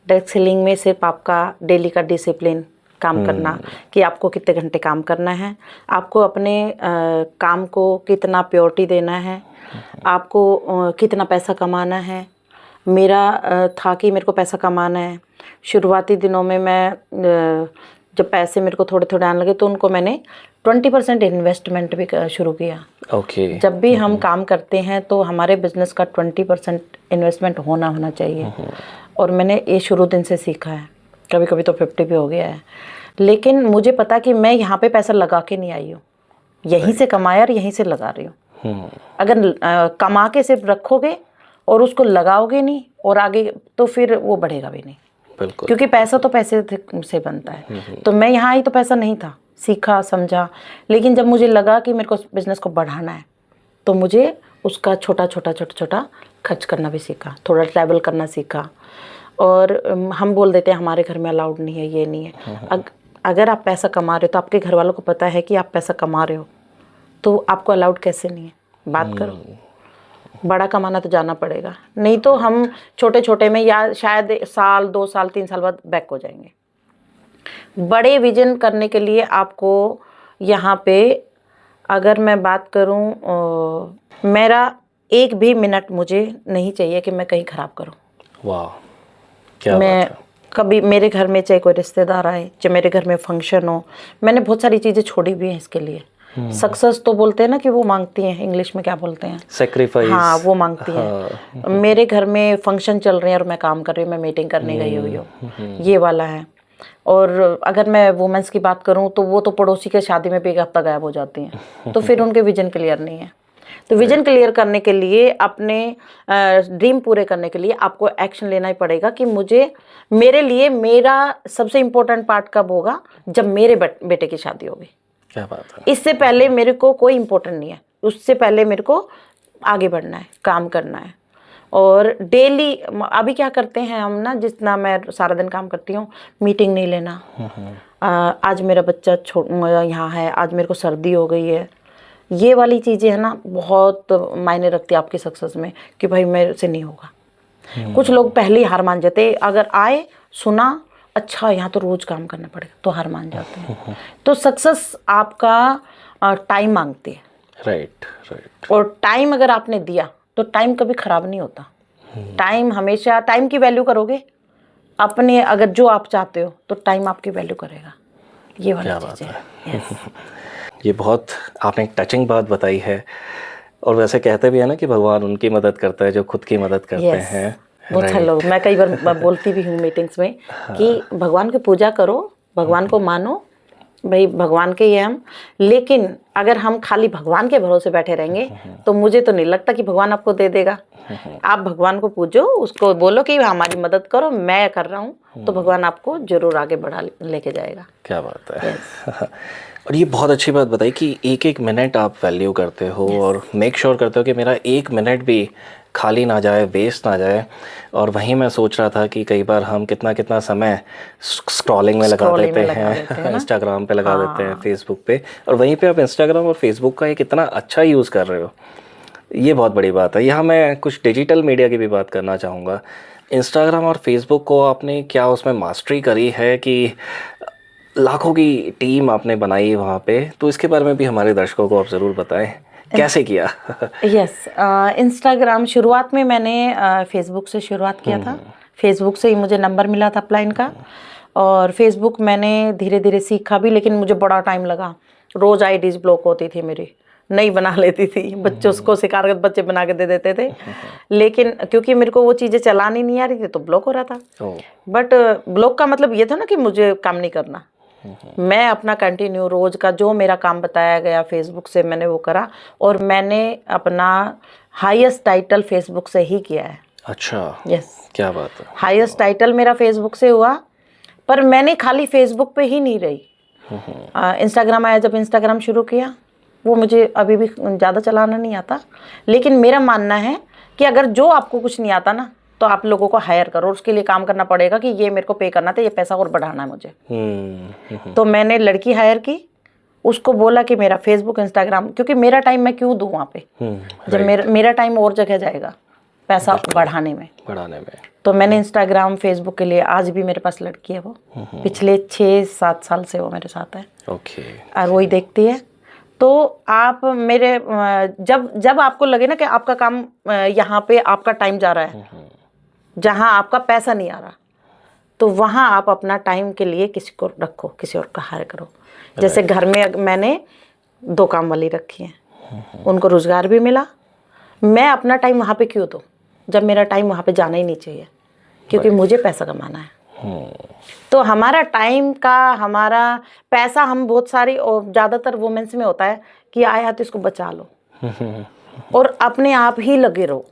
डायरेक्ट सेलिंग में सिर्फ आपका डेली का डिसिप्लिन, काम करना कि आपको कितने घंटे काम करना है, आपको अपने काम को कितना प्रायोरिटी देना है, आपको कितना पैसा कमाना है। मेरा था कि मेरे को पैसा कमाना है। शुरुआती दिनों में मैं जब पैसे मेरे को थोड़े थोड़े आने लगे तो उनको मैंने 20% इन्वेस्टमेंट भी शुरू किया। ओके। जब भी हम काम करते हैं तो हमारे बिजनेस का 20% इन्वेस्टमेंट होना चाहिए, और मैंने ये शुरू दिन से सीखा है। कभी कभी तो 50 भी हो गया है, लेकिन मुझे पता कि मैं यहाँ पे पैसा लगा के नहीं आई हूँ, यहीं से कमाया और यहीं से लगा रही हूँ। अगर कमा के सिर्फ रखोगे और उसको लगाओगे नहीं और आगे, तो फिर वो बढ़ेगा भी नहीं। बिल्कुल। क्योंकि पैसा तो पैसे से बनता है। तो मैं यहाँ आई तो पैसा नहीं था, सीखा समझा, लेकिन जब मुझे लगा कि मेरे को बिज़नेस को बढ़ाना है तो मुझे उसका छोटा छोटा खर्च करना भी सीखा, थोड़ा ट्रैवल करना सीखा। और हम बोल देते हैं हमारे घर में अलाउड नहीं है, ये नहीं है। अगर आप पैसा कमा रहे हो तो आपके घर वालों को पता है कि आप पैसा कमा रहे हो, तो आपको अलाउड कैसे नहीं है? बात करो। बड़ा कमाना तो जाना पड़ेगा, नहीं तो हम छोटे छोटे में या शायद साल 2 साल 3 साल बाद बैक हो जाएंगे। बड़े विजन करने के लिए आपको यहाँ पे, अगर मैं बात करूँ, मेरा एक भी मिनट मुझे नहीं चाहिए कि मैं कहीं ख़राब करूँ। वाह, क्या मैं बात है। कभी मेरे घर में चाहे कोई रिश्तेदार आए, चाहे मेरे घर में फंक्शन हो, मैंने बहुत सारी चीज़ें छोड़ी भी हैं इसके लिए। सक्सेस तो बोलते हैं ना कि वो मांगती हैं, इंग्लिश में क्या बोलते हैं, सेक्रीफाइस। हाँ वो मांगती हैं। मेरे घर में फंक्शन चल रहे हैं और मैं काम कर रही हूँ, मैं मीटिंग करने गई हुई हूँ, ये वाला है। और अगर मैं वुमेंस की बात करूँ तो वो तो पड़ोसी के शादी में भी एक हफ्ता गायब हो जाती हैं, तो फिर उनके विजन क्लियर नहीं है। तो विजन क्लियर करने के लिए, अपने ड्रीम पूरे करने के लिए आपको एक्शन लेना ही पड़ेगा कि मेरे लिए मेरा सबसे इम्पोर्टेंट पार्ट कब होगा, जब मेरे बेटे की शादी होगी। क्या बात है। इससे पहले मेरे को कोई इम्पोर्टेंट नहीं है, उससे पहले मेरे को आगे बढ़ना है, काम करना है। और डेली अभी क्या करते हैं हम ना, जितना मैं सारा दिन काम करती हूँ, मीटिंग नहीं लेना। आज मेरा बच्चा यहाँ है, आज मेरे को सर्दी हो गई है, ये वाली चीज़ें है ना बहुत मायने रखती है आपकी सक्सेस में, कि भाई मेरे से नहीं होगा। कुछ लोग पहले ही हार मान जाते, अगर आए सुना अच्छा यहाँ तो रोज़ काम करना पड़ेगा, तो हार मान जाते हैं। तो सक्सेस आपका टाइम मांगती है। राइट। और टाइम अगर आपने दिया तो टाइम कभी ख़राब नहीं होता। टाइम हमेशा, टाइम की वैल्यू करोगे अपने, अगर जो आप चाहते हो तो टाइम आपकी वैल्यू करेगा। ये वाली चीज़ है। ये बहुत आपने एक टचिंग बात बताई है। और वैसे कहते भी है ना कि भगवान उनकी मदद करता है जो खुद की मदद करते हैं। बहुत सारे लोग, मैं कई बार बोलती भी हूँ मीटिंग्स में कि भगवान की पूजा करो, भगवान को मानो, भाई भगवान के ही हम। लेकिन अगर हम खाली भगवान के भरोसे बैठे रहेंगे तो मुझे तो नहीं लगता कि भगवान आपको दे देगा। आप भगवान को पूजो, उसको बोलो कि हमारी मदद करो, मैं कर रहा हूँ, तो भगवान आपको जरूर आगे बढ़ा लेके जाएगा। क्या बात है। और ये बहुत अच्छी बात बताई कि एक एक मिनट आप वैल्यू करते हो और मेक श्योर करते हो कि मेरा एक मिनट भी खाली ना जाए, वेस्ट ना जाए। और वहीं मैं सोच रहा था कि कई बार हम कितना समय स्क्रॉलिंग में लगा देते हैं, इंस्टाग्राम पे लगा देते हैं, फेसबुक पे। और वहीं पे आप इंस्टाग्राम और फेसबुक का एक इतना अच्छा यूज़ कर रहे हो, ये बहुत बड़ी बात है। यहाँ मैं कुछ डिजिटल मीडिया की भी बात करना चाहूँगा। इंस्टाग्राम और फेसबुक को आपने क्या उसमें मास्टरी करी है कि लाखों की टीम आपने बनाई वहाँ पे, तो इसके बारे में भी हमारे दर्शकों को आप ज़रूर बताएं, कैसे किया? यस, इंस्टाग्राम शुरुआत में मैंने फेसबुक से शुरुआत किया था। फेसबुक से ही मुझे नंबर मिला था अपलाइन का, और फेसबुक मैंने धीरे धीरे सीखा भी, लेकिन मुझे बड़ा टाइम लगा। रोज़ आईडीज़ ब्लॉक होती थी मेरी, नहीं बना लेती थी, बच्चों को सिखा कर बच्चे बना के दे देते थे। लेकिन क्योंकि मेरे को वो चीज़ें चलानी नहीं आ रही थी तो ब्लॉक हो रहा था। बट ब्लॉक का मतलब ये था ना कि मुझे काम नहीं करना, मैं अपना कंटिन्यू रोज़ का जो मेरा काम बताया गया फेसबुक से मैंने वो करा। और मैंने अपना हाईएस्ट टाइटल फेसबुक से ही किया है। अच्छा, यस, क्या बात है। हाईएस्ट टाइटल मेरा फेसबुक से हुआ। पर मैंने खाली फेसबुक पे ही नहीं रही, इंस्टाग्राम आया, जब इंस्टाग्राम शुरू किया, वो मुझे अभी भी ज़्यादा चलाना नहीं आता। लेकिन मेरा मानना है कि अगर जो आपको कुछ नहीं आता ना, तो आप लोगों को हायर करो, उसके लिए काम करना पड़ेगा कि ये मेरे को पे करना था, ये पैसा और बढ़ाना है मुझे। तो मैंने लड़की हायर की, उसको बोला कि मेरा फेसबुक इंस्टाग्राम, क्योंकि मेरा टाइम मैं क्यों दूँ वहाँ पे, जब मेरा टाइम और जगह जाएगा पैसा बढ़ाने में। तो मैंने इंस्टाग्राम फेसबुक के लिए, आज भी मेरे पास लड़की है, वो पिछले 6-7 साल से वो मेरे साथ है। और वही देखती है। तो आप मेरे जब आपको लगे ना कि आपका काम यहाँ पे आपका टाइम जा रहा है, जहाँ आपका पैसा नहीं आ रहा, तो वहाँ आप अपना टाइम के लिए किसी को रखो, किसी और का हायर करो। जैसे घर में मैंने 2 काम वाली रखी हैं, उनको रोज़गार भी मिला। मैं अपना टाइम वहाँ पे क्यों दूँ जब मेरा टाइम वहाँ पे जाना ही नहीं चाहिए, क्योंकि मुझे पैसा कमाना है। तो हमारा टाइम का, हमारा पैसा, हम बहुत सारी, और ज़्यादातर वुमेन्स में होता है कि आया तो इसको बचा लो और अपने आप ही लगे रहो।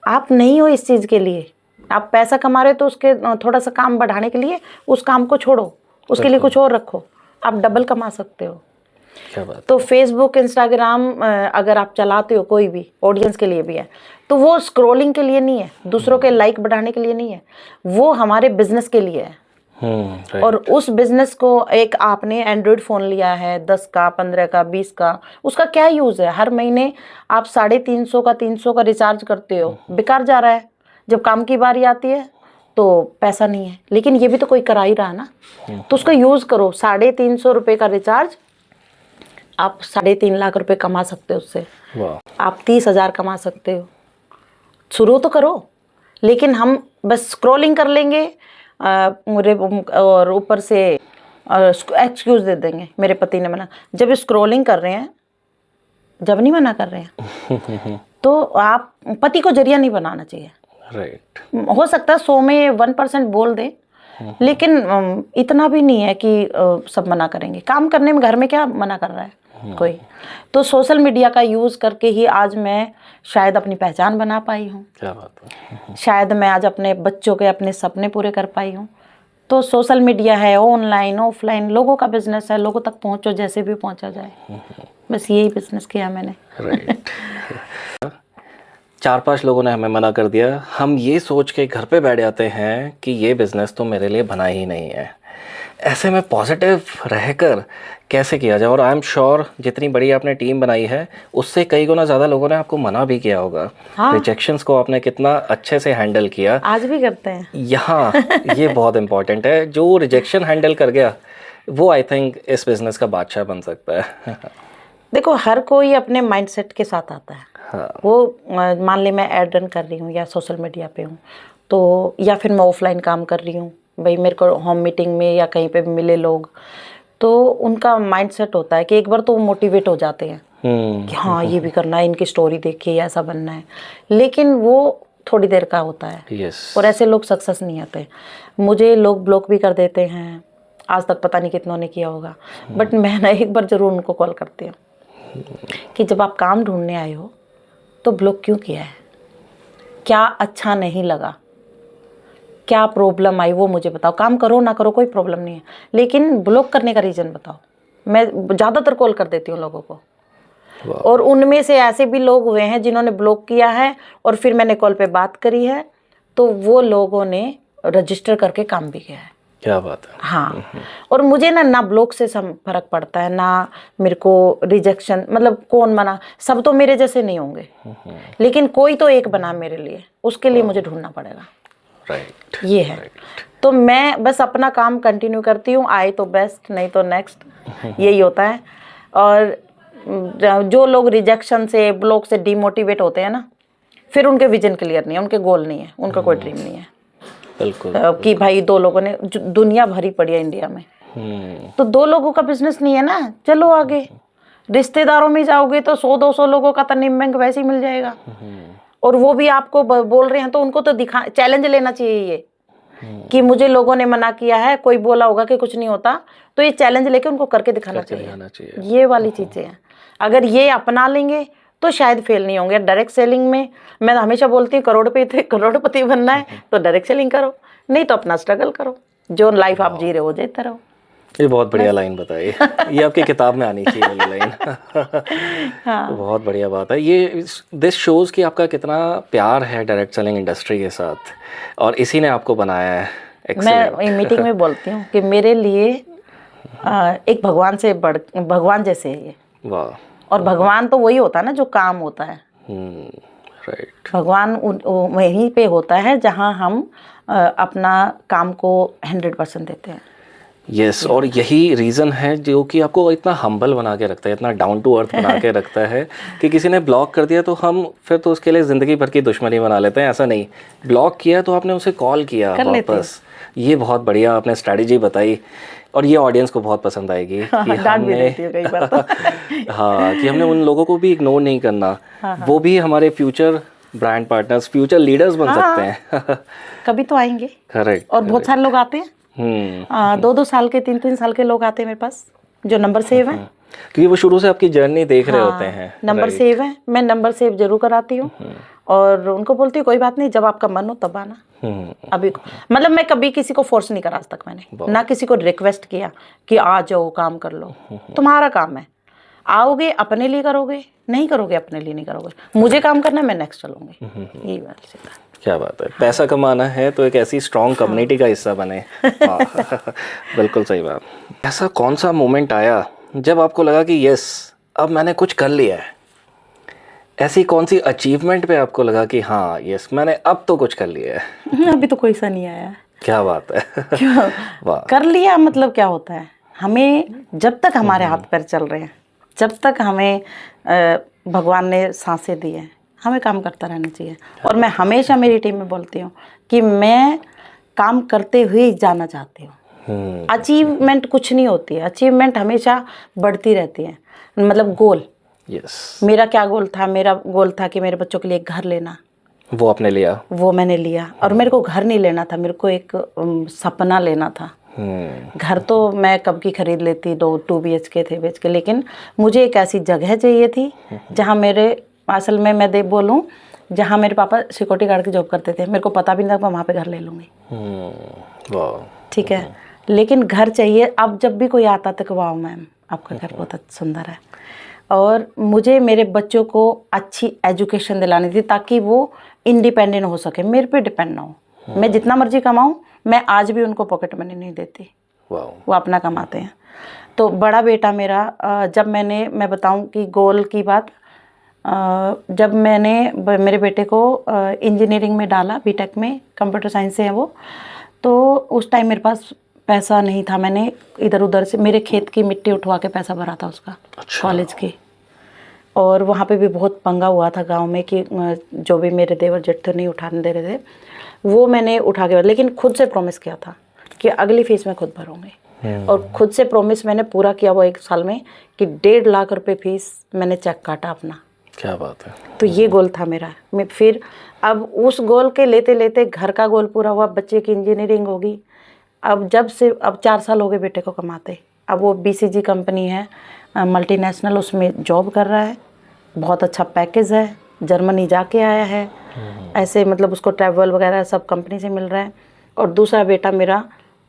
आप नहीं हो इस चीज़ के लिए, आप पैसा कमा रहे हो तो उसके थोड़ा सा काम बढ़ाने के लिए उस काम को छोड़ो, उसके लिए कुछ और रखो। आप डबल कमा सकते हो। क्या बात। तो फेसबुक, इंस्टाग्राम अगर आप चलाते हो, कोई भी ऑडियंस के लिए भी है, तो वो स्क्रॉलिंग के लिए नहीं है, दूसरों के लाइक बढ़ाने के लिए नहीं है, वो हमारे बिजनेस के लिए है। right. और उस बिजनेस को, एक आपने एंड्रॉयड फ़ोन लिया है 10 का, 15 का, 20 का, उसका क्या यूज़ है? हर महीने आप 350 का, 300 का रिचार्ज करते हो, बेकार जा रहा है। जब काम की बारी आती है तो पैसा नहीं है, लेकिन ये भी तो कोई करा ही रहा ना, तो उसका यूज़ करो। 350 रुपये का रिचार्ज, आप 3.5 लाख रुपए कमा सकते हो उससे। आप 30,000 कमा सकते हो। शुरू तो करो। लेकिन हम बस स्क्रॉलिंग कर लेंगे और ऊपर से एक्सक्यूज दे देंगे, मेरे पति ने मना। जब स्क्रॉलिंग कर रहे हैं, जब नहीं मना कर रहे हैं तो आप पति को जरिया नहीं बनाना चाहिए। राइट। हो सकता है 100 में 1% बोल दे, लेकिन इतना भी नहीं है कि सब मना करेंगे। काम करने में घर में क्या मना कर रहा है कोई? तो सोशल मीडिया का यूज़ करके ही आज मैं शायद अपनी पहचान बना पाई हूँ। क्या बात है। शायद मैं आज अपने बच्चों के अपने सपने पूरे कर पाई हूँ। तो सोशल मीडिया है, ऑनलाइन ऑफलाइन लोगों का बिजनेस है, लोगों तक पहुँचो, जैसे भी पहुँचा जाए। बस यही बिजनेस किया मैंने। राइट। 4-5 लोगों ने हमें मना कर दिया, हम ये सोच के घर पे बैठ जाते हैं कि ये बिज़नेस तो मेरे लिए बना ही नहीं है। ऐसे में पॉजिटिव रहकर कैसे किया जाए? और आई एम श्योर जितनी बड़ी आपने टीम बनाई है उससे कई गुना ज़्यादा लोगों ने आपको मना भी किया होगा। हाँ। रिजेक्शंस को आपने कितना अच्छे से हैंडल किया। आज भी करते हैं। यहाँ ये बहुत इम्पोर्टेंट है, जो रिजेक्शन हैंडल कर गया वो आई थिंक इस बिज़नेस का बादशाह बन सकता है। देखो, हर कोई अपने माइंडसेट के साथ आता है। हाँ। वो मान ले मैं एड रन कर रही हूँ या सोशल मीडिया पे हूँ, तो या फिर मैं ऑफलाइन काम कर रही हूँ, भाई मेरे को होम मीटिंग में या कहीं पे भी मिले लोग, तो उनका माइंडसेट होता है कि एक बार तो वो मोटिवेट हो जाते हैं कि हाँ ये भी करना है, इनकी स्टोरी देख के ऐसा बनना है, लेकिन वो थोड़ी देर का होता है। Yes. और ऐसे लोग सक्सेस नहीं आते। मुझे लोग ब्लॉक भी कर देते हैं, आज तक पता नहीं कितनों ने किया होगा, बट मैं ना एक बार ज़रूर उनको कॉल करती हूँ कि जब आप काम ढूंढने आए हो तो ब्लॉक क्यों किया है, क्या अच्छा नहीं लगा, क्या प्रॉब्लम आई वो मुझे बताओ। काम करो ना करो कोई प्रॉब्लम नहीं है, लेकिन ब्लॉक करने का रीज़न बताओ। मैं ज़्यादातर कॉल कर देती हूँ लोगों को, और उनमें से ऐसे भी लोग हुए हैं जिन्होंने ब्लॉक किया है और फिर मैंने कॉल पे बात करी है तो वो लोगों ने रजिस्टर करके काम भी किया है। क्या बात है। हाँ। और मुझे ना ब्लॉक से फर्क पड़ता है, ना मेरे को रिजेक्शन, मतलब कौन मना, सब तो मेरे जैसे नहीं होंगे, लेकिन कोई तो एक बना मेरे लिए, उसके लिए मुझे ढूंढना पड़ेगा। राइट। ये है। तो मैं बस अपना काम कंटिन्यू करती हूँ, आए तो बेस्ट, नहीं तो नेक्स्ट, यही होता है। और जो लोग रिजेक्शन से, ब्लॉक से डिमोटिवेट होते हैं ना, फिर उनके विजन क्लियर नहीं है, उनके गोल नहीं है, उनका कोई ड्रीम नहीं है। बिल्कुल। कि भाई 2 लोगों ने, दुनिया भरी पड़ी है इंडिया में, तो 2 लोगों का बिजनेस नहीं है ना, चलो आगे। रिश्तेदारों में जाओगे तो 100-200 लोगों का तनिम बैंक वैसे ही मिल जाएगा, और वो भी आपको बोल रहे हैं तो उनको तो दिखा, चैलेंज लेना चाहिए ये कि मुझे लोगों ने मना किया है, कोई बोला होगा कि कुछ नहीं होता, तो ये चैलेंज लेके उनको करके दिखाना चाहिए। ये वाली चीज़ें हैं, अगर ये अपना लेंगे तो शायद फेल नहीं होंगे। डायरेक्ट सेलिंग में मैं हमेशा बोलती हूँ करोड़पति बनना है तो डायरेक्ट सेलिंग करो, नहीं तो अपना स्ट्रगल करो, जो लाइफ आप जी रहे हो जीते रहो। ये बहुत बढ़िया लाइन बताई, ये आपकी किताब में आनी चाहिए वाली लाइन। हाँ। बहुत बढ़िया बात है ये। दिस शोज़ कि आपका कितना प्यार है डायरेक्ट सेलिंग इंडस्ट्री के साथ, और इसी ने आपको बनाया है। मैं मीटिंग में बोलती हूँ कि मेरे लिए एक भगवान जैसे है ये। वाह। और भगवान तो वही होता है ना जो काम होता है। राइट। भगवान वहीं पे होता है जहाँ हम अपना काम को 100% देते हैं। यस। और यही रीज़न है जो कि आपको इतना हम्बल बना के रखता है, इतना डाउन टू अर्थ बना के रखता है कि किसी ने ब्लॉक कर दिया तो हम फिर तो उसके लिए ज़िंदगी भर की दुश्मनी बना लेते हैं। ऐसा नहीं, ब्लॉक किया तो आपने उसे कॉल किया वापस। ये बहुत बढ़िया आपने स्ट्रैटेजी बताई, और ये ऑडियंस को बहुत पसंद आएगी कि हमने हाँ, कि हमने उन लोगों को भी इग्नोर नहीं करना। वो भी हमारे future brand partners, future leaders बन सकते हैं। कभी तो आएंगे। करेक्ट। और बहुत सारे लोग आते हैं, 2-2 साल के, 3-3 साल के लोग आते हैं मेरे पास, जो नंबर सेव हैं, क्योंकि वो शुरू से आपकी जर्नी देख रहे होते हैं। नंबर सेव है, मैं नंबर सेव जरूर कराती हूँ और उनको बोलती हूँ कोई बात नहीं, जब आपका मन हो तब आना। अभी मतलब मैं कभी किसी को फोर्स नहीं करा आज तक मैंने, ना किसी को रिक्वेस्ट किया कि आ जाओ काम कर लो। तुम्हारा काम है, आओगे अपने लिए करोगे, नहीं करोगे अपने लिए नहीं करोगे, मुझे काम करना है, मैं नेक्स्ट चलूंगी। यही बात है। क्या बात है, पैसा कमाना है तो एक ऐसी स्ट्रॉन्ग कम्युनिटी का हिस्सा बने। हाँ, बिल्कुल सही बात। ऐसा कौन सा मोमेंट आया जब आपको लगा कि यस अब मैंने कुछ कर लिया है? ऐसी कौन सी अचीवमेंट पे आपको लगा कि हाँ यस मैंने अब तो कुछ कर लिया है? अभी तो कोई सा नहीं आया। क्या बात है। वाह। कर लिया मतलब क्या होता है, हमें जब तक हमारे हाथ पैर चल रहे हैं, जब तक हमें भगवान ने सांसें दी हैं, हमें काम करता रहना चाहिए। और मैं हमेशा मेरी टीम में बोलती हूँ कि मैं काम करते हुए ही जाना चाहती हूँ। अचीवमेंट कुछ नहीं होती है, अचीवमेंट हमेशा बढ़ती रहती है। मतलब गोल, मेरा क्या गोल था? मेरा गोल था कि मेरे बच्चों के लिए एक घर लेना, वो आपने लिया? वो मैंने लिया। और मेरे को घर नहीं लेना था, मेरे को एक सपना लेना था। घर तो मैं कब की खरीद लेती, 2 BHK थे BHK, लेकिन मुझे एक ऐसी जगह चाहिए थी जहाँ मेरे, असल में मैं बोलूँ, जहाँ मेरे पापा सिक्योरिटी गार्ड की जॉब करते थे। मेरे को पता भी नहीं था, मैं वहाँ पे घर ले लूँगी। ठीक है, लेकिन घर चाहिए। अब जब भी कोई आता था कि वाह मैम आपका घर बहुत सुंदर है। और मुझे मेरे बच्चों को अच्छी एजुकेशन दिलानी थी ताकि वो इंडिपेंडेंट हो सके, मेरे पे डिपेंड ना हो। मैं जितना मर्जी कमाऊँ, मैं आज भी उनको पॉकेट मनी नहीं देती, वो अपना कमाते हैं। तो बड़ा बेटा मेरा, जब मैं बताऊं कि गोल की बात, जब मैंने मेरे बेटे को इंजीनियरिंग में डाला, BTech में, कंप्यूटर साइंस से है वो, तो उस टाइम मेरे पास पैसा नहीं था। मैंने इधर उधर से मेरे खेत की मिट्टी उठवा के पैसा भरा था उसका। अच्छा। कॉलेज की। और वहाँ पे भी बहुत पंगा हुआ था गांव में कि जो भी मेरे देवर जेठ थे नहीं उठाने दे रहे थे, वो मैंने उठा के, लेकिन खुद से प्रॉमिस किया था कि अगली फीस मैं खुद भरूँगी। और खुद से प्रॉमिस मैंने पूरा किया वो 1 साल में कि 1.5 लाख रुपए फीस मैंने चेक काटा अपना। क्या बात है। तो ये गोल था मेरा। मैं फिर अब उस गोल के लेते लेते घर का गोल पूरा हुआ, बच्चे की इंजीनियरिंग होगी। अब 4 साल हो गए बेटे को कमाते। अब वो BCG कंपनी है, मल्टीनेशनल, उसमें जॉब कर रहा है। बहुत अच्छा पैकेज है, जर्मनी जाके आया है। ऐसे मतलब उसको ट्रैवल वगैरह सब कंपनी से मिल रहा है। और दूसरा बेटा मेरा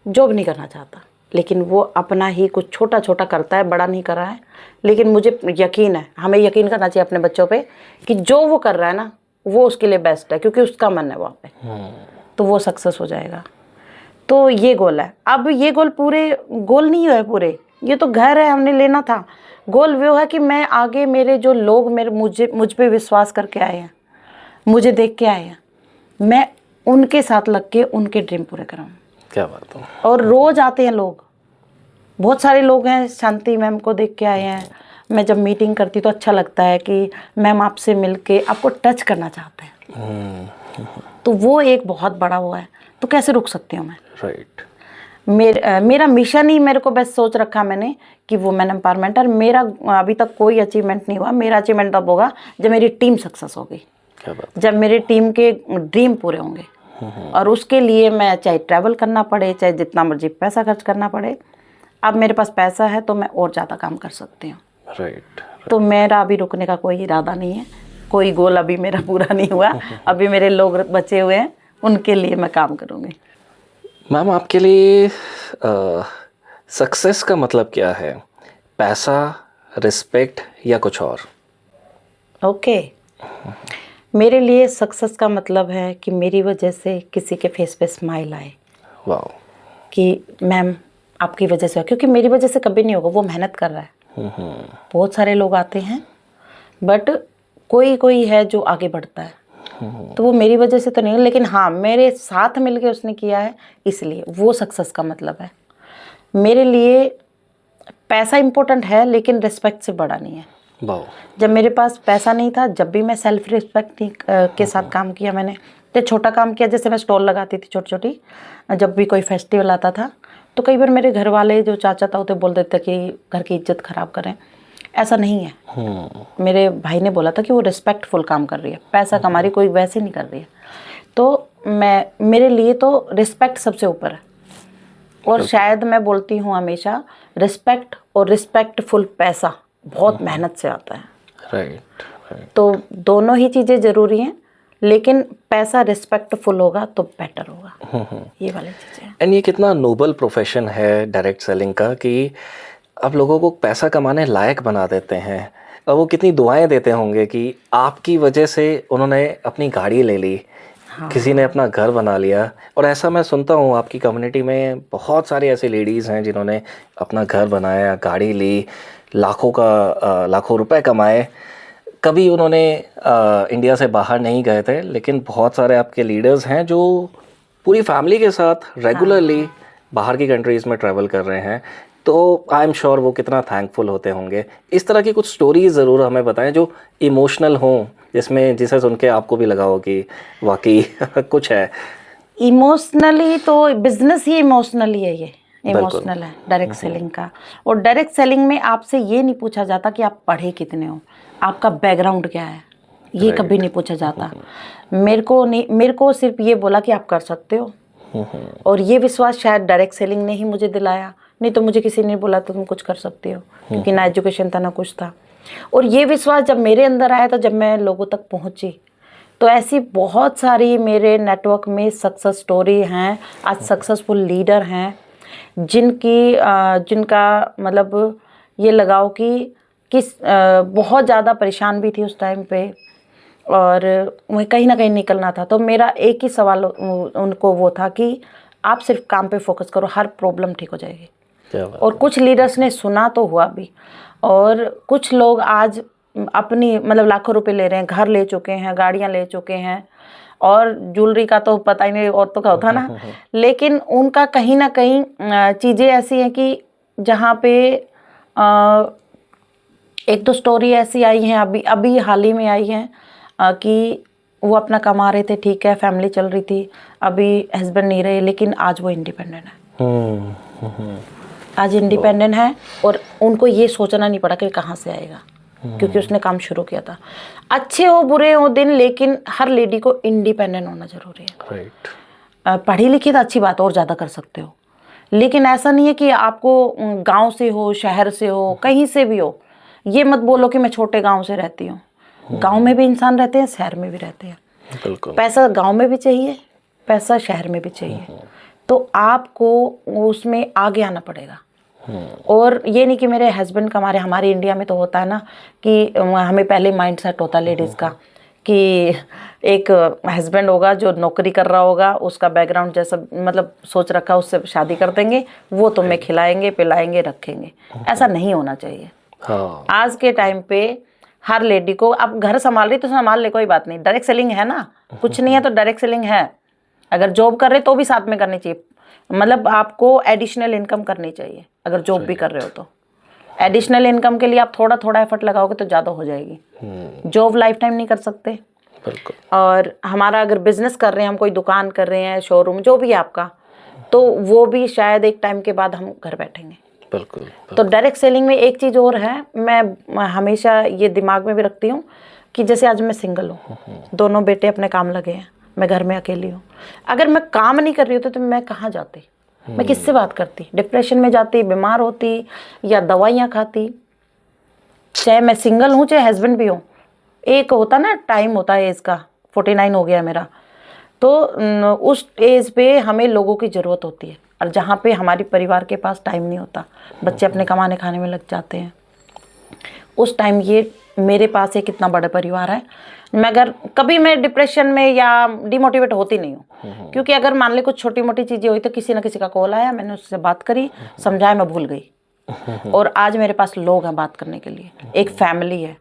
जॉब नहीं करना चाहता, लेकिन वो अपना ही कुछ छोटा छोटा करता है, बड़ा नहीं कर रहा है। लेकिन मुझे यकीन है, हमें यकीन करना चाहिए अपने बच्चों पे कि जो वो कर रहा है ना, वो उसके लिए बेस्ट है, क्योंकि उसका मन है वहाँ पे, तो वो सक्सेस हो जाएगा। तो ये गोल है। अब ये गोल पूरे गोल नहीं हुए पूरे, ये तो घर है, हमने लेना था। गोल वो है कि मैं आगे, मेरे जो लोग मुझ पे विश्वास करके आए हैं, मुझे देख के आए हैं, मैं उनके साथ लग के उनके ड्रीम पूरे कराऊँ। क्या बात है। और रोज़ आते हैं लोग, बहुत सारे लोग हैं, शांति मैम को देख के आए हैं। मैं जब मीटिंग करती तो अच्छा लगता है कि मैम आपसे मिलके आपको टच करना चाहते हैं। तो वो एक बहुत बड़ा वो है, तो कैसे रुक सकती हूँ मैं? राइट। मेरा मिशन ही, मेरे को बस सोच रखा मैंने कि वुमेन एम्पावरमेंट। और मेरा अभी तक कोई अचीवमेंट नहीं हुआ। मेरा अचीवमेंट तब होगा जब मेरी टीम सक्सेस होगी। क्या बात। जब मेरी टीम के ड्रीम पूरे होंगे। और उसके लिए मैं चाहे ट्रैवल करना पड़े, चाहे जितना मर्जी पैसा खर्च करना पड़े। अब मेरे पास पैसा है तो मैं और ज़्यादा काम कर सकती हूँ। राइट। तो मेरा अभी रुकने का कोई इरादा नहीं है, कोई गोल अभी मेरा पूरा नहीं हुआ। अभी मेरे लोग बचे हुए हैं, उनके लिए मैं काम करूँगी। मैम आपके लिए सक्सेस का मतलब क्या है? पैसा, रिस्पेक्ट या कुछ और? ओके। मेरे लिए सक्सेस का मतलब है कि मेरी वजह से किसी के फेस पे स्माइल आए। वाह। कि मैम आपकी वजह से, क्योंकि मेरी वजह से कभी नहीं होगा, वो मेहनत कर रहा है। बहुत सारे लोग आते हैं, बट कोई कोई है जो आगे बढ़ता है, तो वो मेरी वजह से तो नहीं, लेकिन हाँ मेरे साथ मिलके उसने किया है, इसलिए वो सक्सेस का मतलब है। मेरे लिए पैसा इम्पोर्टेंट है, लेकिन रिस्पेक्ट से बड़ा नहीं है। जब मेरे पास पैसा नहीं था, जब भी मैं सेल्फ रिस्पेक्ट के साथ काम किया मैंने, तो छोटा काम किया। जैसे मैं स्टॉल लगाती थी छोटी छोटी, जब भी कोई फेस्टिवल आता था तो कई बार मेरे घर वाले जो चाचा था वो बोल देते कि घर की इज्जत खराब करें। ऐसा नहीं है। मेरे भाई ने बोला था कि वो रिस्पेक्टफुल काम कर रही है, पैसा कमा रही, कोई वैसे नहीं कर रही है। तो मेरे लिए तो रिस्पेक्ट सबसे ऊपर है। और शायद मैं बोलती हूँ हमेशा, रिस्पेक्ट और रिस्पेक्टफुल पैसा बहुत मेहनत से आता है। राइट। तो दोनों ही चीज़ें ज़रूरी हैं, लेकिन पैसा रिस्पेक्टफुल होगा तो बेटर होगा। ये वाली चीज़ें। एंड ये कितना नोबल प्रोफेशन है डायरेक्ट सेलिंग का कि आप लोगों को पैसा कमाने लायक बना देते हैं। और वो कितनी दुआएं देते होंगे कि आपकी वजह से उन्होंने अपनी गाड़ी ले ली, किसी ने अपना घर बना लिया। और ऐसा मैं सुनता हूँ आपकी कम्युनिटी में बहुत सारी ऐसी लेडीज़ हैं जिन्होंने अपना घर बनाया, गाड़ी ली, लाखों रुपए कमाए। कभी उन्होंने इंडिया से बाहर नहीं गए थे, लेकिन बहुत सारे आपके लीडर्स हैं जो पूरी फैमिली के साथ रेगुलरली बाहर की कंट्रीज़ में ट्रैवल कर रहे हैं। तो आई एम श्योर वो कितना थैंकफुल होते होंगे। इस तरह की कुछ स्टोरीज ज़रूर हमें बताएं जो इमोशनल हों, जिसे सुन के आपको भी लगा हो कि वाकई कुछ है। इमोशनली तो बिजनेस ही इमोशनली है, ये इमोशनल है डायरेक्ट सेलिंग का। और डायरेक्ट सेलिंग में आपसे ये नहीं पूछा जाता कि आप पढ़े कितने हो, आपका बैकग्राउंड क्या है, ये कभी नहीं पूछा जाता। मेरे को सिर्फ ये बोला कि आप कर सकते हो। और ये विश्वास शायद डायरेक्ट सेलिंग ने ही मुझे दिलाया, नहीं तो मुझे किसी ने बोला तो तुम कुछ कर सकते हो, क्योंकि ना एजुकेशन था ना कुछ था। और ये विश्वास जब मेरे अंदर आया था, जब मैं लोगों तक पहुंची, तो ऐसी बहुत सारी मेरे नेटवर्क में सक्सेस स्टोरी हैं। आज सक्सेसफुल लीडर हैं जिनका मतलब ये लगाओ कि बहुत ज़्यादा परेशान भी थी उस टाइम पे, और वह कहीं ना कहीं निकलना था। तो मेरा एक ही सवाल उनको वो था कि आप सिर्फ काम पे फोकस करो, हर प्रॉब्लम ठीक हो जाएगी। और कुछ लीडर्स ने सुना तो हुआ भी, और कुछ लोग आज अपनी मतलब लाखों रुपए ले रहे हैं, घर ले चुके हैं, गाड़ियां ले चुके हैं, और ज्वेलरी का तो पता ही नहीं औरतों का होता ना। लेकिन उनका कहीं ना कहीं चीज़ें ऐसी हैं कि जहाँ पे एक दो स्टोरी ऐसी आई हैं, अभी हाल ही में आई हैं कि वो अपना कमा रहे थे, ठीक है, फैमिली चल रही थी, अभी हस्बैंड नहीं रहे, लेकिन आज वो इंडिपेंडेंट है। आज इंडिपेंडेंट है, और उनको ये सोचना नहीं पड़ा कि कहाँ से आएगा, क्योंकि उसने काम शुरू किया था। अच्छे हो बुरे हो दिन, लेकिन हर लेडी को इंडिपेंडेंट होना जरूरी है। राइट। पढ़ी लिखी तो अच्छी बात, और ज़्यादा कर सकते हो, लेकिन ऐसा नहीं है कि आपको गांव से हो, शहर से हो, कहीं से भी हो। ये मत बोलो कि मैं छोटे गांव से रहती हूँ। गांव में भी इंसान रहते हैं, शहर में भी रहते हैं। बिल्कुल। पैसा गांव में भी चाहिए, पैसा शहर में भी चाहिए। तो आपको उसमें आगे आना पड़ेगा। और ये नहीं कि मेरे हस्बैंड का हमारे इंडिया में तो होता है ना कि हमें पहले माइंड सेट होता है लेडीज़ का कि एक हस्बैंड होगा जो नौकरी कर रहा होगा, उसका बैकग्राउंड जैसा मतलब सोच रखा, उससे शादी कर देंगे, वो तुम्हें खिलाएंगे पिलाएंगे रखेंगे। ऐसा नहीं होना चाहिए। हाँ। आज के टाइम पे हर लेडी को, अब घर संभाल रही तो संभाल ले, कोई बात नहीं, डायरेक्ट सेलिंग है ना, कुछ नहीं है तो डायरेक्ट सेलिंग है। अगर जॉब कर रहे तो भी साथ में करनी चाहिए, मतलब आपको एडिशनल इनकम करनी चाहिए। अगर जॉब भी कर रहे हो तो एडिशनल इनकम के लिए आप थोड़ा थोड़ा एफर्ट लगाओगे तो ज़्यादा हो जाएगी। जॉब लाइफ टाइम नहीं कर सकते। बिल्कुल। और हमारा अगर बिजनेस कर रहे हैं, हम कोई दुकान कर रहे हैं, शोरूम जो भी है आपका, तो वो भी शायद एक टाइम के बाद हम घर बैठेंगे। बिल्कुल। तो डायरेक्ट सेलिंग में एक चीज़ और है, मैं हमेशा ये दिमाग में भी रखती हूँ कि जैसे आज मैं सिंगल हूँ, दोनों बेटे अपने काम लगे हैं, मैं घर में अकेली हूँ। अगर मैं काम नहीं कर रही होती तो मैं कहाँ जाती, मैं किससे बात करती, डिप्रेशन में जाती, बीमार होती, या दवाइयाँ खाती। चाहे मैं सिंगल हूँ चाहे हस्बैंड भी हो, एक होता ना टाइम होता है एज का, 49 हो गया मेरा, तो उस एज पे हमें लोगों की ज़रूरत होती है। और जहाँ पे हमारी परिवार के पास टाइम नहीं होता, बच्चे अपने कमाने खाने में लग जाते हैं, उस टाइम ये मेरे पास एक इतना बड़ा परिवार है, मगर कभी मैं डिप्रेशन में या डिमोटिवेट होती नहीं हूँ। क्योंकि अगर मान ले कुछ छोटी मोटी चीज़ें हुई तो किसी ना किसी का कॉल आया, मैंने उससे बात करी, समझाया, मैं भूल गई। और आज मेरे पास लोग हैं बात करने के लिए, एक फैमिली है।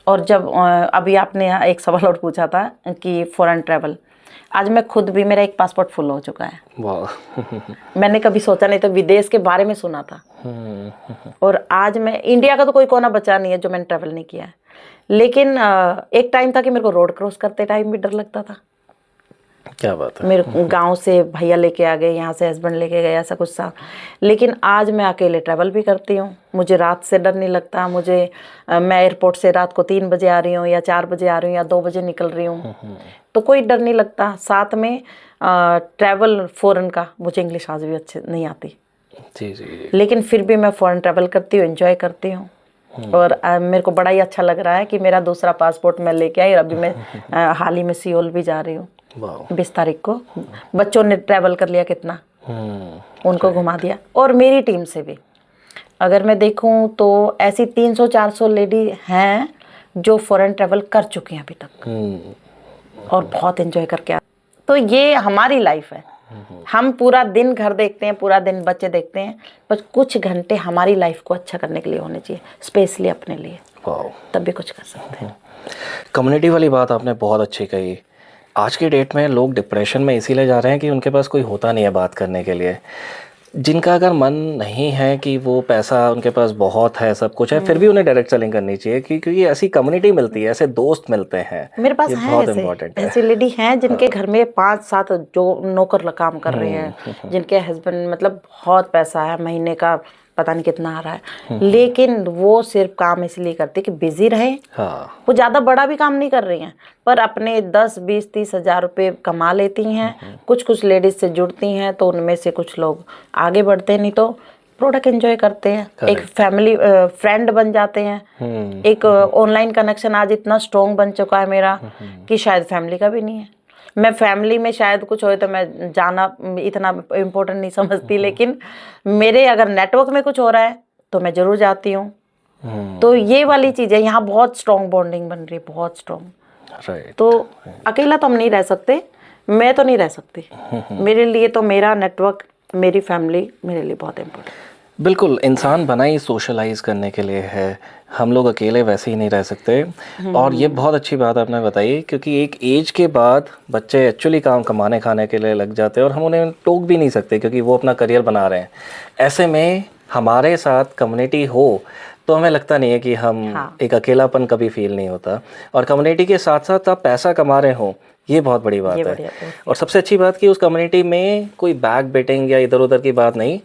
और जब अभी आपने यहाँ एक सवाल और पूछा था कि फॉरेन ट्रैवल, आज मैं खुद भी, मेरा एक पासपोर्ट फुल हो चुका है। वाह। मैंने कभी सोचा नहीं था, विदेश के बारे में सुना था। और आज मैं, इंडिया का तो कोई कोना बचा नहीं है जो मैंने ट्रैवल नहीं किया है। लेकिन एक टाइम था कि मेरे को रोड क्रॉस करते टाइम भी डर लगता था। क्या बात है। मेरे गांव से भैया लेके आ गए, यहाँ से हस्बैंड लेके गए, ऐसा कुछ था। लेकिन आज मैं अकेले ट्रैवल भी करती हूँ, मुझे रात से डर नहीं लगता। मैं एयरपोर्ट से रात को 3 बजे आ रही हूँ या 4 बजे आ रही हूँ या 2 बजे निकल रही हूँ, तो कोई डर नहीं लगता। साथ में ट्रैवल फॉरेन का, मुझे इंग्लिश आज भी अच्छे नहीं आती, जी जी जी। लेकिन फिर भी मैं फॉरेन ट्रैवल करती हूँ, एंजॉय करती हूँ। और मेरे को बड़ा ही अच्छा लग रहा है कि मेरा दूसरा पासपोर्ट मैं लेके आई और अभी मैं हाल ही में सियोल भी जा रही हूँ 20 तारीख को। बच्चों ने ट्रैवल कर लिया कितना, उनको घुमा दिया। और मेरी टीम से भी अगर मैं देखूं तो ऐसी 300-400 लेडी हैं जो फॉरेन ट्रैवल कर चुकी हैं अभी तक और बहुत एंजॉय करके आ। तो ये हमारी लाइफ है। हम पूरा दिन घर देखते हैं, पूरा दिन बच्चे देखते हैं, बस कुछ घंटे हमारी लाइफ को अच्छा करने के लिए होने चाहिए, स्पेशली अपने लिए, तब भी कुछ कर सकते हैं। कम्युनिटी वाली बात आपने बहुत अच्छी कही। आज के डेट में लोग डिप्रेशन में इसीलिए जा रहे हैं कि उनके पास कोई होता नहीं है बात करने के लिए। जिनका अगर मन नहीं है कि वो पैसा उनके पास बहुत है, सब कुछ है, फिर भी उन्हें डायरेक्ट सेलिंग करनी चाहिए क्योंकि ऐसी कम्युनिटी मिलती है, ऐसे दोस्त मिलते हैं। मेरे पास ये हैं बहुत इम्पोर्टेंट है। ऐसी लेडी हैं जिनके घर में 5-7 जो नौकर काम कर रहे हैं, जिनके हस्बैंड मतलब बहुत पैसा है, महीने का पता नहीं कितना आ रहा है, लेकिन वो सिर्फ काम इसलिए करती कि बिजी रहे। हाँ। वो ज़्यादा बड़ा भी काम नहीं कर रही हैं, पर अपने 10-20-30 हज़ार रुपये कमा लेती हैं। कुछ कुछ लेडीज से जुड़ती हैं तो उनमें से कुछ लोग आगे बढ़ते हैं, नहीं तो प्रोडक्ट एंजॉय करते हैं, एक फैमिली फ्रेंड बन जाते हैं। एक ऑनलाइन कनेक्शन आज इतना स्ट्रॉन्ग बन चुका है मेरा कि शायद फैमिली का भी नहीं है। मैं फैमिली में शायद कुछ हो तो मैं जाना इतना इम्पोर्टेंट नहीं समझती, लेकिन मेरे अगर नेटवर्क में कुछ हो रहा है तो मैं ज़रूर जाती हूँ। तो ये वाली चीज़ है, यहाँ बहुत स्ट्रॉन्ग बॉन्डिंग बन रही है, बहुत स्ट्रॉन्ग। तो अकेला तो हम नहीं रह सकते, मैं तो नहीं रह सकती। मेरे लिए तो मेरा नेटवर्क, मेरी फैमिली मेरे लिए बहुत इम्पोर्टेंट। बिल्कुल, इंसान बना ही सोशलाइज करने के लिए है, हम लोग अकेले वैसे ही नहीं रह सकते। और ये बहुत अच्छी बात आपने बताई क्योंकि एक एज के बाद बच्चे एक्चुअली काम कमाने खाने के लिए लग जाते हैं और हम उन्हें टोक भी नहीं सकते क्योंकि वो अपना करियर बना रहे हैं। ऐसे में हमारे साथ कम्युनिटी हो तो हमें लगता नहीं है कि हम एक अकेलापन कभी फील नहीं होता। और कम्युनिटी के साथ साथ आप पैसा कमा रहे हो, ये बहुत बड़ी बात है। और सबसे अच्छी बात कि उस कम्युनिटी में कोई बैक बेटिंग या इधर उधर की बात नहीं,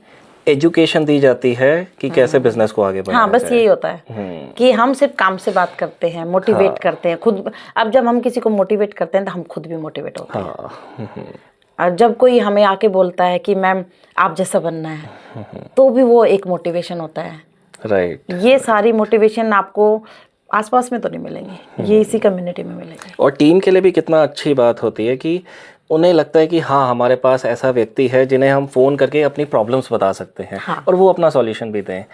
एजुकेशन दी जाती है कि कैसे बिजनेस को आगे बढ़ाया हाँ, बस यही होता है कि हम सिर्फ काम से बात करते हैं, मोटिवेट करते हैं खुद। अब जब हम किसी को मोटिवेट करते हैं तो हम खुद भी मोटिवेट होते हैं। और जब कोई हमें आके बोलता है कि मैम आप जैसा बनना है, तो भी वो एक मोटिवेशन होता है। राइट। ये सारी मोटिवेशन आपको आसपास में तो नहीं मिलेंगी, ये इसी कम्युनिटी में मिलेंगी। और टीम के लिए भी कितना अच्छी बात होती है कि उन्हें लगता है कि हाँ हमारे पास ऐसा व्यक्ति है जिन्हें हम फ़ोन करके अपनी प्रॉब्लम्स बता सकते हैं और वो अपना सॉल्यूशन भी दें।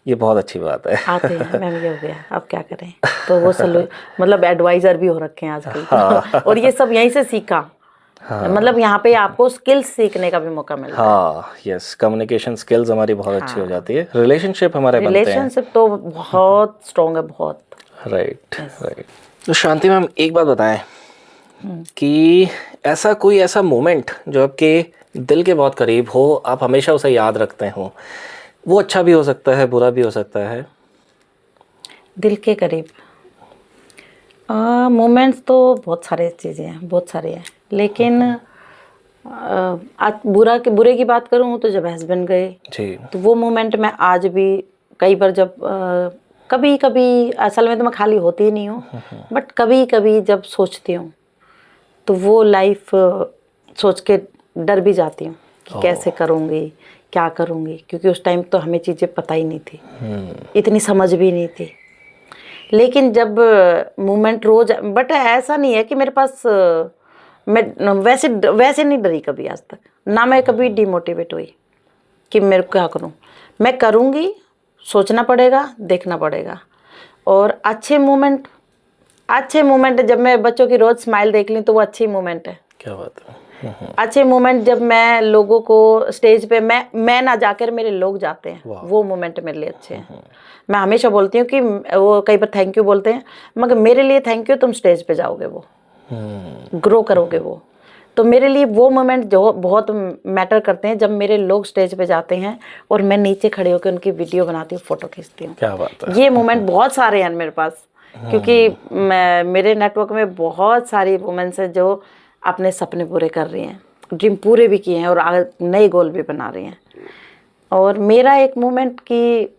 ये बहुत अच्छी बात है। आते हैं मैम ये हो गया अब क्या करें, तो वो मतलब एडवाइज़र भी हो रखे हैं आजकल। और ये सब यहीं से सीखा। मतलब यहाँ पे आपको स्किल्स सीखने का भी मौका मिलता है। हाँ, यस, कम्युनिकेशन स्किल्स हमारी बहुत अच्छी हो जाती है, रिलेशनशिप हमारे बनते हैं। रिलेशनशिप तो बहुत स्ट्रॉन्ग है, बहुत। Right right. तो शांति मैम एक बात बताएं कि ऐसा मोमेंट जो आपके दिल के बहुत करीब हो, आप हमेशा उसे याद रखते हो, वो अच्छा भी हो सकता है, बुरा भी हो सकता है। दिल के करीब मोमेंट्स तो बहुत सारे चीज़ें हैं, बहुत सारे हैं, लेकिन आज बुरे की बात करूँ तो जब हस्बैंड गए जी, तो वो मोमेंट मैं आज भी कई बार जब कभी कभी, असल में तो मैं खाली होती ही नहीं हूँ, बट कभी कभी जब सोचती हूँ तो वो लाइफ सोच के डर भी जाती हूँ कि कैसे करूँगी, क्या करूँगी, क्योंकि उस टाइम तो हमें चीज़ें पता ही नहीं थी, इतनी समझ भी नहीं थी। लेकिन जब मोमेंट रोज, बट ऐसा नहीं है कि मेरे पास मैं वैसे नहीं डरी कभी आज तक, ना मैं कभी डिमोटिवेट हुई कि मेरे को क्या करूँ। मैं करूँगी, सोचना पड़ेगा, देखना पड़ेगा। और अच्छे मोमेंट जब मैं बच्चों की रोज़ स्माइल देख ली तो वो अच्छी मोमेंट है। क्या बात है। अच्छे मोमेंट जब मैं लोगों को स्टेज पे मैं ना जाकर मेरे लोग जाते हैं, वो मोमेंट मेरे लिए अच्छे हैं। मैं हमेशा बोलती हूँ कि वो कई बार थैंक यू बोलते हैं, मगर मेरे लिए थैंक यू तुम स्टेज पे जाओगे, वो ग्रो करोगे वो। तो मेरे लिए वो मोमेंट जो बहुत मैटर करते हैं जब मेरे लोग स्टेज पे जाते हैं और मैं नीचे खड़े होकर उनकी वीडियो बनाती हूँ, फ़ोटो खींचती हूँ। क्या बात है। ये मोमेंट बहुत सारे हैं मेरे पास, क्योंकि मेरे नेटवर्क में बहुत सारी वुमेन्स हैं जो अपने सपने पूरे कर रही हैं, ड्रीम पूरे भी किए हैं और नए गोल भी बना रही हैं। और मेरा एक मोमेंट कि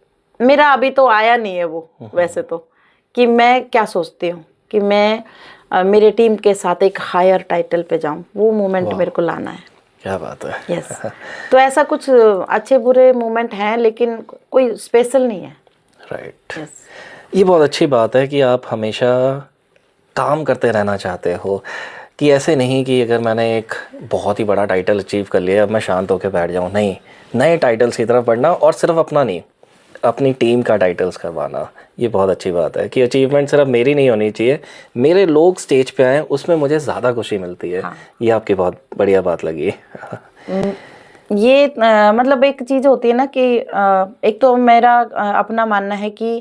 मेरा अभी तो आया नहीं है वो, वैसे तो, कि मैं क्या सोचती हूँ कि मैं मेरे टीम के साथ एक हायर टाइटल पे जाऊँ, वो मोमेंट मेरे को लाना है। क्या बात है। यस तो ऐसा कुछ अच्छे बुरे मोमेंट हैं लेकिन कोई स्पेशल नहीं है। राइट। यस ये बहुत अच्छी बात है कि आप हमेशा काम करते रहना चाहते हो, कि ऐसे नहीं कि अगर मैंने एक बहुत ही बड़ा टाइटल अचीव कर लिया अब मैं शांत होकर बैठ जाऊँ। नहीं, नए टाइटल्स की तरफ बढ़ना, और सिर्फ अपना नहीं, अपनी टीम का टाइटल्स करवाना। ये बहुत अच्छी बात है कि अचीवमेंट सिर्फ मेरी नहीं होनी चाहिए, मेरे लोग स्टेज पे आए उसमें मुझे ज़्यादा खुशी मिलती है। हाँ। ये आपकी बहुत बढ़िया बात लगी। ये मतलब एक चीज़ होती है ना कि एक तो मेरा अपना मानना है कि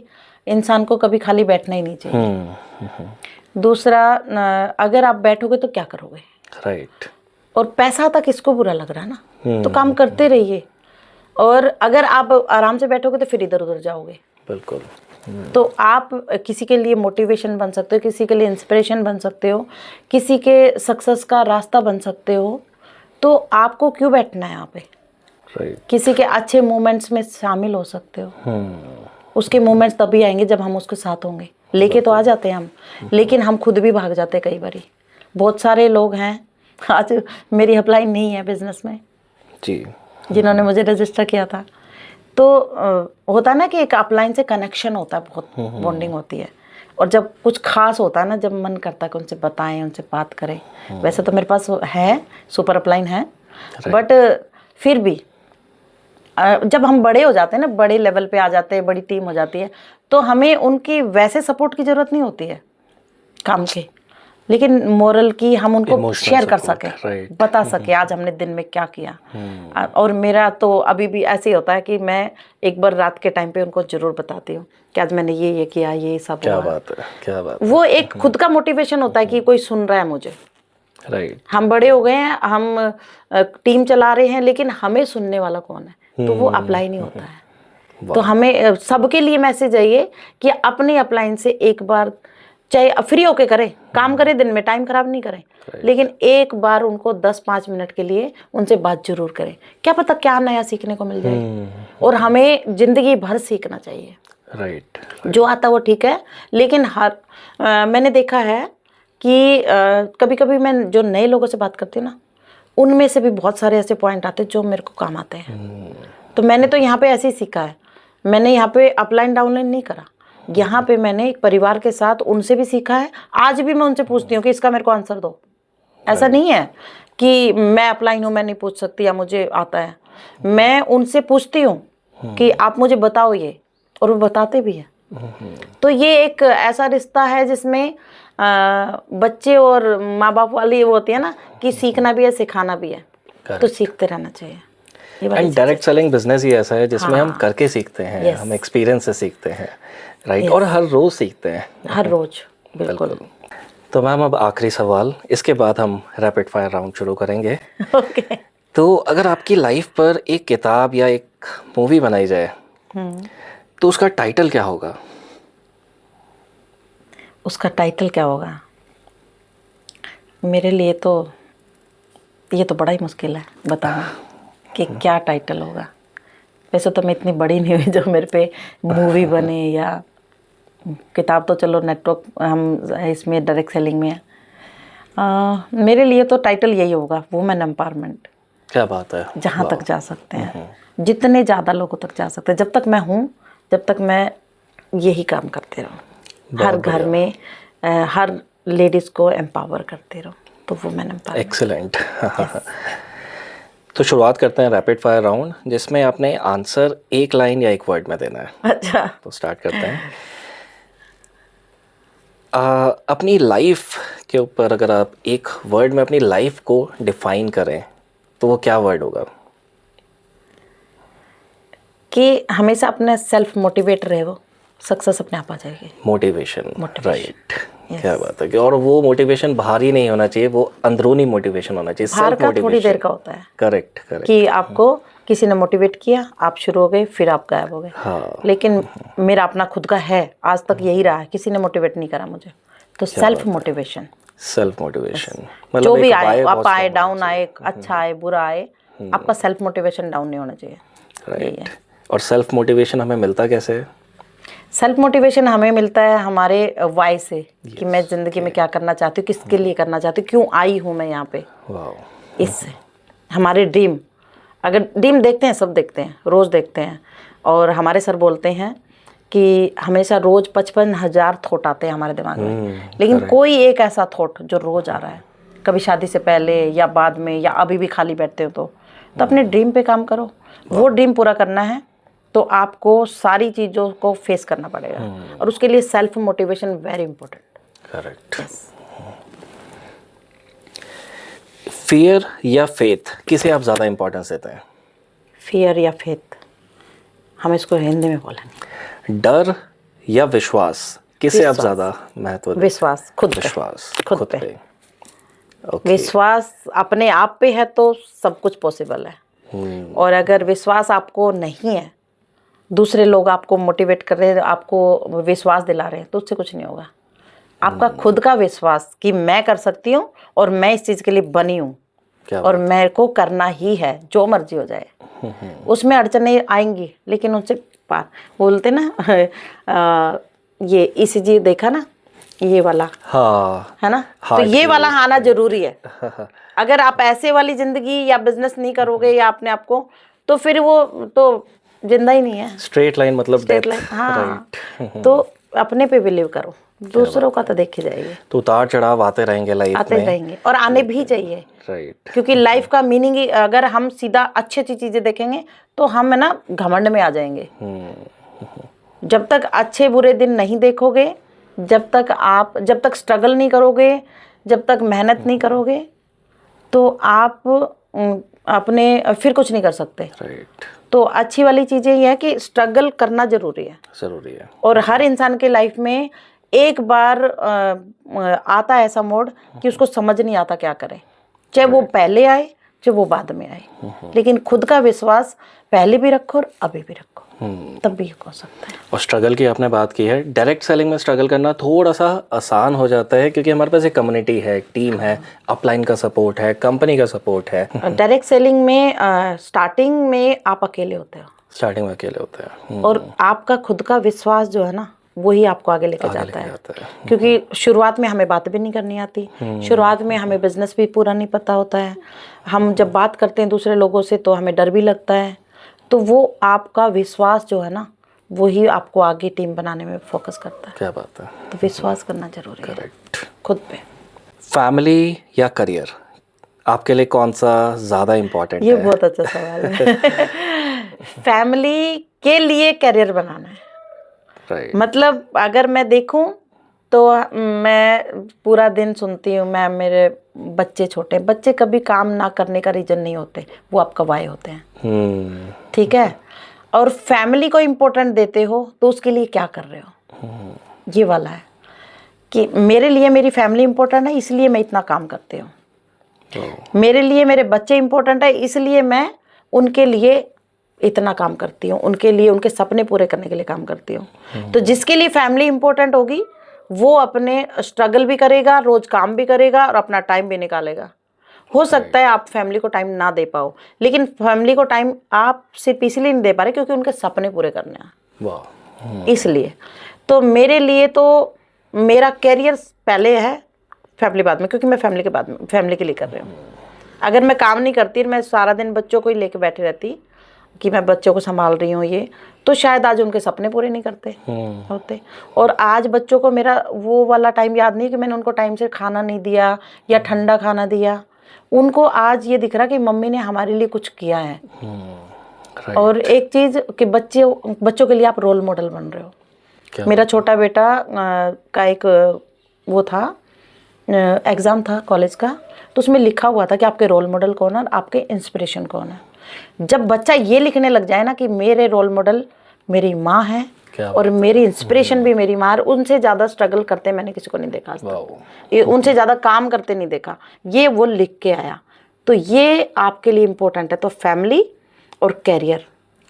इंसान को कभी खाली बैठना ही नहीं चाहिए। दूसरा अगर आप बैठोगे तो क्या करोगे। राइट। और पैसा तक किसको बुरा लग रहा है ना, तो काम करते रहिए। और अगर आप आराम से बैठोगे तो फिर इधर उधर जाओगे। बिल्कुल। तो आप किसी के लिए मोटिवेशन बन सकते हो, किसी के लिए इंस्पिरेशन बन सकते हो, किसी के सक्सेस का रास्ता बन सकते हो। तो आपको क्यों बैठना है यहाँ पे। राइट। किसी के अच्छे मोमेंट्स में शामिल हो सकते हो। उसके मोमेंट्स तभी आएंगे जब हम उसके साथ होंगे। लेके तो आ जाते हैं हम, लेकिन हम खुद भी भाग जाते हैं कई बारी। बहुत सारे लोग हैं, आज मेरी अपलाइन नहीं है बिजनेस में जी। जिन्होंने मुझे रजिस्टर किया था। तो होता है ना कि एक अपलाइन से कनेक्शन होता है, बहुत बॉन्डिंग होती है। और जब कुछ खास होता है ना, जब मन करता है कि उनसे बताएं, उनसे बात करें। वैसे तो मेरे पास है, सुपर अपलाइन है, बट फिर भी जब हम बड़े हो जाते हैं ना, बड़े लेवल पे आ जाते हैं, बड़ी टीम हो जाती है, तो हमें उनकी वैसे सपोर्ट की ज़रूरत नहीं होती है काम के, लेकिन मोरल की हम उनको Emotional शेयर कर support, सकें, right. बता सके आज हमने दिन में क्या किया। और मेरा तो अभी भी ऐसे ही होता है कि मैं एक बार रात के टाइम पे उनको ज़रूर बताती हूँ कि आज मैंने ये किया, ये सब क्या हुआ। बात है, क्या बात है। वो एक खुद का मोटिवेशन होता है कि कोई सुन रहा है मुझे। राइट। हम बड़े हो गए हैं, हम टीम चला रहे हैं, लेकिन हमें सुनने वाला कौन है, तो वो अप्लाई नहीं होता है। तो हमें सबके लिए मैसेज है ये कि अपनी अपलाइन से एक बार, चाहे फ्री होके करें, काम करें, दिन में टाइम खराब नहीं करें, लेकिन एक बार उनको 10-5 मिनट के लिए उनसे बात जरूर करें। क्या पता क्या नया सीखने को मिल जाए। और हमें जिंदगी भर सीखना चाहिए। राइट। जो आता वो ठीक है, लेकिन मैंने देखा है कि कभी कभी मैं जो नए लोगों से बात करती हूँ ना, उनमें से भी बहुत सारे ऐसे पॉइंट आते हैं जो मेरे को काम आते हैं। तो मैंने तो यहाँ पे ऐसे ही सीखा है। मैंने यहाँ पे अपलाइन डाउनलाइन नहीं करा, यहाँ पे मैंने एक परिवार के साथ उनसे भी सीखा है। आज भी मैं उनसे पूछती हूँ कि इसका मेरे को आंसर दो। ऐसा नहीं है कि मैं अपलाइन हूँ, मैं नहीं पूछ सकती या मुझे आता है। मैं उनसे पूछती हूँ कि आप मुझे बताओ ये, और वो बताते भी हैं। तो ये एक ऐसा रिश्ता है जिसमें बच्चे और माँ बाप वाली वो होती है ना कि सीखना भी है, सिखाना भी है। तो सीखते रहना चाहिए। एंड डायरेक्ट सेलिंग बिजनेस ही ऐसा है जिसमें हम करके सीखते हैं, हम एक्सपीरियंस से सीखते हैं। राइट। और हर रोज सीखते हैं, हर रोज। बिल्कुल। तो मैम अब आखिरी सवाल, इसके बाद हम रैपिड फायर राउंड शुरू करेंगे। ओके। तो अगर आपकी लाइफ पर एक किताब या एक मूवी बनाई जाए तो उसका टाइटल क्या होगा? उसका टाइटल क्या होगा? मेरे लिए तो ये तो बड़ा ही मुश्किल है बताना कि क्या टाइटल होगा। वैसे तो मैं इतनी बड़ी नहीं हुई जो मेरे पे मूवी बने, या किताब तो चलो नेटवर्क हम इसमें डायरेक्ट सेलिंग में है। मेरे लिए तो टाइटल यही होगा, वुमेन एम्पावरमेंट। क्या बात है। जहाँ तक जा सकते हैं, जितने ज़्यादा लोगों तक जा सकते हैं, जब तक मैं हूँ, जब तक मैं यही काम करते रहूँ, हर घर में हर लेडीज़ को एम्पावर करते रहूँ, तो वुमेन एम्पावरमेंट। एक्सीलेंट। तो शुरुआत करते हैं रैपिड फायर राउंड, जिसमें आपने आंसर एक लाइन या एक वर्ड में देना है। अच्छा, तो स्टार्ट करते हैं। अपनी लाइफ के ऊपर अगर आप एक वर्ड में अपनी लाइफ को डिफाइन करें तो वो क्या वर्ड होगा? कि हमेशा अपने सेल्फ मोटिवेट रहे, वो सक्सेस अपने आप आ जाएगी। मोटिवेशन। राइट। क्या बात है कि और वो मोटिवेशन बाहरी नहीं होना चाहिए, वो अंदरूनी मोटिवेशन होना चाहिए। बाहर का थोड़ी देर का होता है। Correct correct. कि आपको किसी ने मोटिवेट किया, आप शुरू हो गए, फिर आप गायब हो गए। हाँ। लेकिन मेरा अपना खुद का है, आज तक यही रहा है, किसी ने मोटिवेट नहीं करा मुझे। तो सेल्फ मोटिवेशन। सेल्फ मोटिवेशन जो भी आए, आप आए, डाउन आए, अच्छा आए, बुरा आए, आपका सेल्फ मोटिवेशन डाउन नहीं होना चाहिए। राइट। और सेल्फ मोटिवेशन हमें मिलता कैसे है? सेल्फ मोटिवेशन हमें मिलता है हमारे वाई से, कि मैं ज़िंदगी में क्या करना चाहती हूँ, किसके लिए करना चाहती हूँ, क्यों आई हूँ मैं यहाँ पे, वाओ। इससे हमारे ड्रीम, अगर ड्रीम देखते हैं, सब देखते हैं, रोज़ देखते हैं। और हमारे सर बोलते हैं कि हमेशा रोज़ 55,000 थॉट आते हैं हमारे दिमाग में, लेकिन कोई एक ऐसा थॉट जो रोज़ आ रहा है, कभी शादी से पहले या बाद में या अभी भी खाली बैठते हो तो अपने ड्रीम पे काम करो। वो ड्रीम पूरा करना है तो आपको सारी चीज़ों को फेस करना पड़ेगा, और उसके लिए self motivation very important. Correct. Fear या फेथ, किसे आप ज़्यादा इंपॉर्टेंस देते हैं? फियर या फेथ, हम इसको हिंदी में बोलेंगे। डर या विश्वास, किसे आप ज़्यादा महत्व देते हैं? विश्वास, खुद पे। विश्वास खुद पे। ओके। विश्वास अपने आप पे है तो सब कुछ पॉसिबल है, और अगर विश्वास आपको नहीं है, दूसरे लोग आपको मोटिवेट कर रहे हैं, आपको विश्वास दिला रहे हैं, तो उससे कुछ नहीं होगा। आपका खुद का विश्वास कि मैं कर सकती हूँ और मैं इस चीज़ के लिए बनी हूँ और मेरे को करना ही है, जो मर्जी हो जाए। उसमें अड़चनें आएंगी लेकिन उनसे पार, बोलते ना ये ECG देखा ना, ये वाला, हाँ, है ना, हाँ, तो ये वाला आना जरूरी है। अगर आप ऐसे वाली जिंदगी या बिजनेस नहीं करोगे या अपने आप को, तो फिर वो तो जिंदा ही नहीं है। स्ट्रेट लाइन मतलब स्ट्रेट लाइन, हाँ। तो अपने पे बिलीव करो, दूसरों का तो देखे जाइए। तो उतार चढ़ाव आते रहेंगे लाइफ में, आते रहेंगे और आने भी चाहिए। राइट। क्योंकि लाइफ का मीनिंग ही, अगर हम सीधा अच्छी अच्छी चीजें देखेंगे तो हम है ना घमंड में आ जाएंगे। जब तक अच्छे बुरे दिन नहीं देखोगे, जब तक स्ट्रगल नहीं करोगे, जब तक मेहनत नहीं करोगे, तो आप अपने फिर कुछ नहीं कर सकते। राइट। तो अच्छी वाली चीज़ें ये है कि स्ट्रगल करना ज़रूरी है। और हर इंसान के लाइफ में एक बार आता है ऐसा मोड़ कि उसको समझ नहीं आता क्या करे, चाहे वो पहले आए चाहे वो बाद में आए, लेकिन खुद का विश्वास पहले भी रखो और अभी भी रखो, तब भी हो सकता है। और स्ट्रगल की आपने बात की है, डायरेक्ट सेलिंग में स्ट्रगल करना थोड़ा सा आसान हो जाता है क्योंकि हमारे पास एक कम्युनिटी है, टीम है, अपलाइन का सपोर्ट है, कंपनी का सपोर्ट है। डायरेक्ट सेलिंग में स्टार्टिंग में आप अकेले होते हो, स्टार्टिंग में अकेले होते हैं, और आपका खुद का विश्वास जो है ना वही आपको आगे लेके जाता है। क्योंकि शुरुआत में हमें बात भी नहीं करनी आती, शुरुआत में हमें बिजनेस भी पूरा नहीं पता होता है। हम जब बात करते हैं दूसरे लोगों से तो हमें डर भी लगता है। तो वो आपका विश्वास जो है ना वही आपको आगे टीम बनाने में फोकस करता है। क्या बात है। तो विश्वास करना जरूरी है खुद पे। फैमिली या करियर, आपके लिए कौन सा ज़्यादा इम्पोर्टेंट है? ये बहुत अच्छा सवाल है। फैमिली के लिए करियर बनाना है। राइट। मतलब अगर मैं देखूं तो मैं पूरा दिन सुनती हूँ, मेरे बच्चे छोटे, बच्चे कभी काम ना करने का रीजन नहीं होते, वो आपका वाई होते हैं। ठीक है, और फैमिली को इम्पोर्टेंट देते हो तो उसके लिए क्या कर रहे हो, ये वाला है कि मेरे लिए मेरी फैमिली इम्पोर्टेंट है इसलिए मैं इतना काम करती हूँ, मेरे लिए मेरे बच्चे इम्पोर्टेंट है इसलिए मैं उनके लिए इतना काम करती हूँ, उनके लिए उनके सपने पूरे करने के लिए काम करती हूँ। तो जिसके लिए फैमिली इम्पोर्टेंट होगी वो अपने स्ट्रगल भी करेगा, रोज काम भी करेगा और अपना टाइम भी निकालेगा। हो सकता है आप फैमिली को टाइम ना दे पाओ, लेकिन फैमिली को टाइम आप सिर्फ इसलिए नहीं दे पा रहे क्योंकि उनके सपने पूरे करने हैं, इसलिए। तो मेरे लिए तो मेरा कैरियर पहले है, फैमिली बाद में, क्योंकि मैं फैमिली के लिए कर रही हूँ। अगर मैं काम नहीं करती, मैं सारा दिन बच्चों को ही लेके बैठी रहती कि मैं बच्चों को संभाल रही हूँ, ये तो शायद आज उनके सपने पूरे नहीं करते होते। और आज बच्चों को मेरा वो वाला टाइम याद नहीं कि मैंने उनको टाइम से खाना नहीं दिया या ठंडा खाना दिया। उनको आज ये दिख रहा कि मम्मी ने हमारे लिए कुछ किया है। और एक चीज़ कि बच्चों के लिए आप रोल मॉडल बन रहे हो। मेरा छोटा बेटा का एक वो था, एग्ज़ाम था कॉलेज का, तो उसमें लिखा हुआ था कि आपके रोल मॉडल कौन है, आपके इंस्पिरेशन कौन है। जब बच्चा ये लिखने लग जाए ना कि मेरे रोल मॉडल मेरी माँ है और मेरी इंस्पिरेशन भी मेरी माँ, उनसे ज़्यादा स्ट्रगल करते मैंने किसी को नहीं देखा, ये उनसे ज़्यादा काम करते नहीं देखा, ये वो लिख के आया। तो ये आपके लिए इम्पोर्टेंट है। तो फैमिली और कैरियर,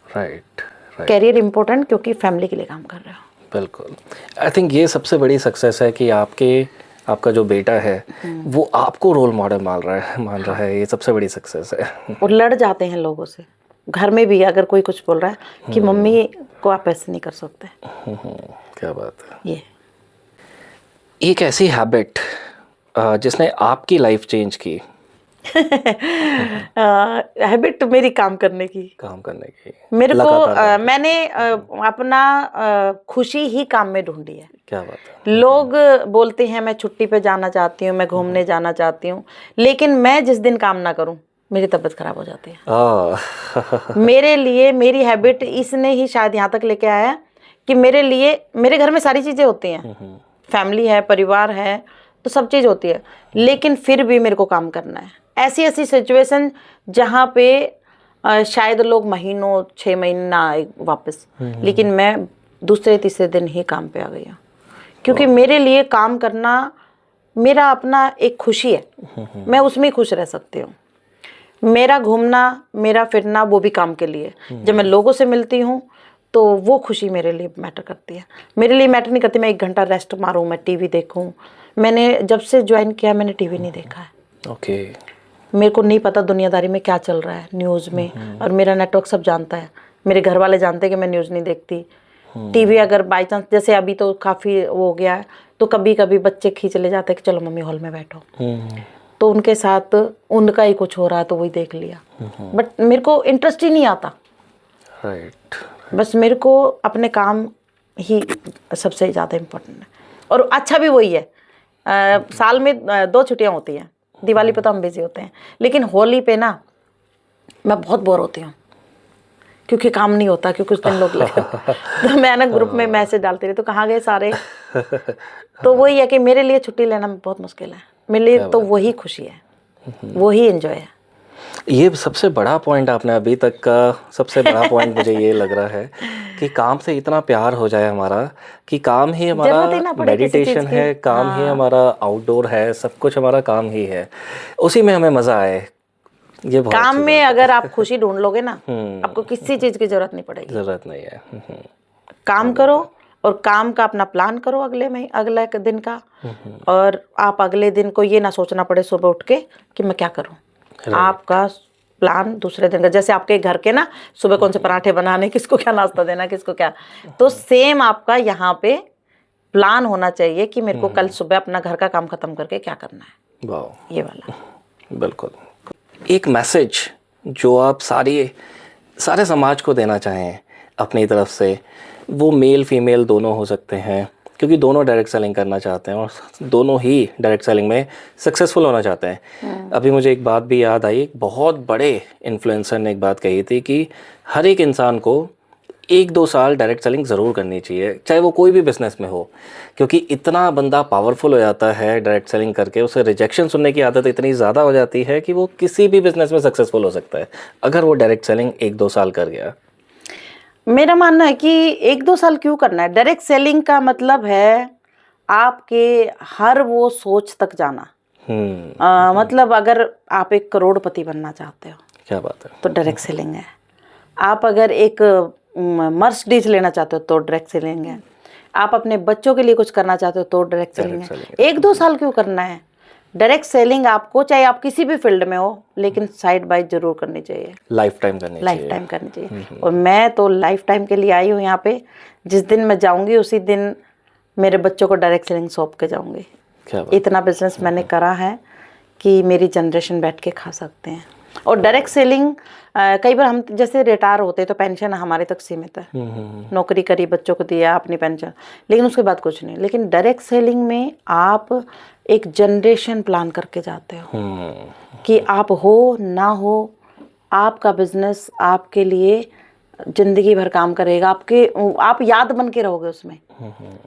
राइट, कैरियर इम्पोर्टेंट क्योंकि फैमिली के लिए काम कर रहे हो। बिल्कुल। आई थिंक ये सबसे बड़ी सक्सेस है कि आपका जो बेटा है वो आपको रोल मॉडल मान रहा है, ये सबसे बड़ी सक्सेस है। और लड़ जाते हैं लोगों से, घर में भी अगर कोई कुछ बोल रहा है कि मम्मी को आप ऐसे नहीं कर सकते। क्या बात है। ये एक ऐसी हैबिट जिसने आपकी लाइफ चेंज की, हैबिट मेरी काम करने की। मेरे को लगातार मैंने अपना खुशी ही काम में ढूंढी है। क्या बात है। लोग बोलते हैं मैं छुट्टी पे जाना चाहती हूँ, मैं घूमने जाना चाहती हूँ, लेकिन मैं जिस दिन काम ना करूँ मेरी तबीयत खराब हो जाती है। मेरे लिए मेरी हैबिट इसने ही शायद यहाँ तक लेके आया कि मेरे लिए, मेरे घर में सारी चीज़ें होती हैं, फैमिली है, परिवार है, तो सब चीज़ होती है, लेकिन फिर भी मेरे को काम करना है। ऐसी ऐसी सिचुएशन जहाँ पे शायद लोग महीनों 6 महीने ना आए वापस, लेकिन मैं दूसरे तीसरे दिन ही काम पे आ गई हूँ, क्योंकि मेरे लिए काम करना मेरा अपना एक खुशी है, मैं उसमें ही खुश रह सकती हूँ। मेरा घूमना, मेरा फिरना वो भी काम के लिए। जब मैं लोगों से मिलती हूँ तो वो खुशी मेरे लिए मैटर करती है। मेरे लिए मैटर नहीं करती मैं 1 घंटा रेस्ट मारूँ, मैं टीवी देखूँ। मैंने जब से ज्वाइन किया मैंने टीवी नहीं देखा है। ओके। मेरे को नहीं पता दुनियादारी में क्या चल रहा है न्यूज़ में, और मेरा नेटवर्क सब जानता है, मेरे घर वाले जानते हैं कि मैं न्यूज़ नहीं देखती। टीवी अगर बाई चांस, जैसे अभी तो काफ़ी हो गया है, तो कभी कभी बच्चे खींच ले जाते हैं कि चलो मम्मी हॉल में बैठो, तो उनके साथ उनका ही कुछ हो रहा है तो वही देख लिया। बट मेरे को इंटरेस्ट ही नहीं आता। राइट। बस मेरे को अपने काम ही सबसे ज़्यादा इम्पोर्टेंट है, और अच्छा भी वही है। साल में 2 छुट्टियाँ होती हैं, दिवाली पे तो हम बिजी होते हैं, लेकिन होली पे ना मैं बहुत बोर होती हूँ, क्योंकि काम नहीं होता, क्योंकि उस दिन लोग लगे। तो मैं ना ग्रुप में मैसेज डालती रही, तो कहाँ गए सारे। तो वही है कि मेरे लिए छुट्टी लेना बहुत मुश्किल है, मेरे लिए तो वही खुशी है, वही एंजॉय है। ये सबसे बड़ा पॉइंट आपने अभी तक का सबसे बड़ा पॉइंट मुझे ये लग रहा है कि काम से इतना प्यार हो जाए हमारा कि काम ही हमारा मेडिटेशन है, काम ही हमारा आउटडोर है, सब कुछ हमारा काम ही है, उसी में हमें मज़ा आए। ये बहुत काम में अगर आप खुशी ढूंढ लोगे ना, आपको किसी चीज़ की ज़रूरत नहीं पड़ेगी। ज़रूरत नहीं है। काम करो और काम का अपना प्लान करो अगले दिन का, और आप अगले दिन को ये ना सोचना पड़े सुबह उठ के कि मैं क्या करूं। आपका प्लान दूसरे दिन का, जैसे आपके घर के ना सुबह कौन से पराठे बनाने, किसको क्या नाश्ता देना, किसको क्या, तो सेम आपका यहाँ पे प्लान होना चाहिए कि मेरे को कल सुबह अपना घर का काम खत्म करके क्या करना है। वाह, ये वाला बिल्कुल। एक मैसेज जो आप सारे समाज को देना चाहें अपनी तरफ से, वो मेल फीमेल दोनों हो सकते हैं, क्योंकि दोनों डायरेक्ट सेलिंग करना चाहते हैं और दोनों ही डायरेक्ट सेलिंग में सक्सेसफुल होना चाहते हैं। अभी मुझे एक बात भी याद आई, एक बहुत बड़े इन्फ्लुएंसर ने एक बात कही थी कि हर एक इंसान को 1-2 साल डायरेक्ट सेलिंग ज़रूर करनी चाहिए, चाहे वो कोई भी बिज़नेस में हो, क्योंकि इतना बंदा पावरफुल हो जाता है डायरेक्ट सेलिंग करके, उसे रिजेक्शन सुनने की आदत इतनी ज़्यादा हो जाती है कि वो किसी भी बिज़नेस में सक्सेसफुल हो सकता है अगर वो डायरेक्ट सेलिंग 1-2 साल कर गया। मेरा मानना है कि 1-2 साल क्यों करना है। डायरेक्ट सेलिंग का मतलब है आपके हर वो सोच तक जाना। मतलब अगर आप एक करोड़पति बनना चाहते हो, क्या बात है, तो डायरेक्ट सेलिंग है। आप अगर एक मर्सिडीज लेना चाहते हो तो डायरेक्ट सेलिंग है। आप अपने बच्चों के लिए कुछ करना चाहते हो तो डायरेक्ट सेलिंग है। 1-2 साल क्यों करना है। डायरेक्ट सेलिंग आपको, चाहे आप किसी भी फील्ड में हो, लेकिन साइड बाय जरूर करनी चाहिए, लाइफ टाइम करनी चाहिए। और मैं तो लाइफ टाइम के लिए आई हूँ यहाँ पे। जिस दिन मैं जाऊँगी उसी दिन मेरे बच्चों को डायरेक्ट सेलिंग सौंप के जाऊँगी। इतना बिजनेस मैंने करा है कि मेरी जनरेशन बैठ के खा सकते हैं। और डायरेक्ट सेलिंग कई बार हम जैसे रिटायर होते तो पेंशन हमारे तक सीमित है, नौकरी करी, बच्चों को दिया अपनी पेंशन, लेकिन उसके बाद कुछ नहीं। लेकिन डायरेक्ट सेलिंग में आप एक जनरेशन प्लान करके जाते हो कि आप हो ना हो, आपका बिजनेस आपके लिए जिंदगी भर काम करेगा, आप याद बन के रहोगे उसमें।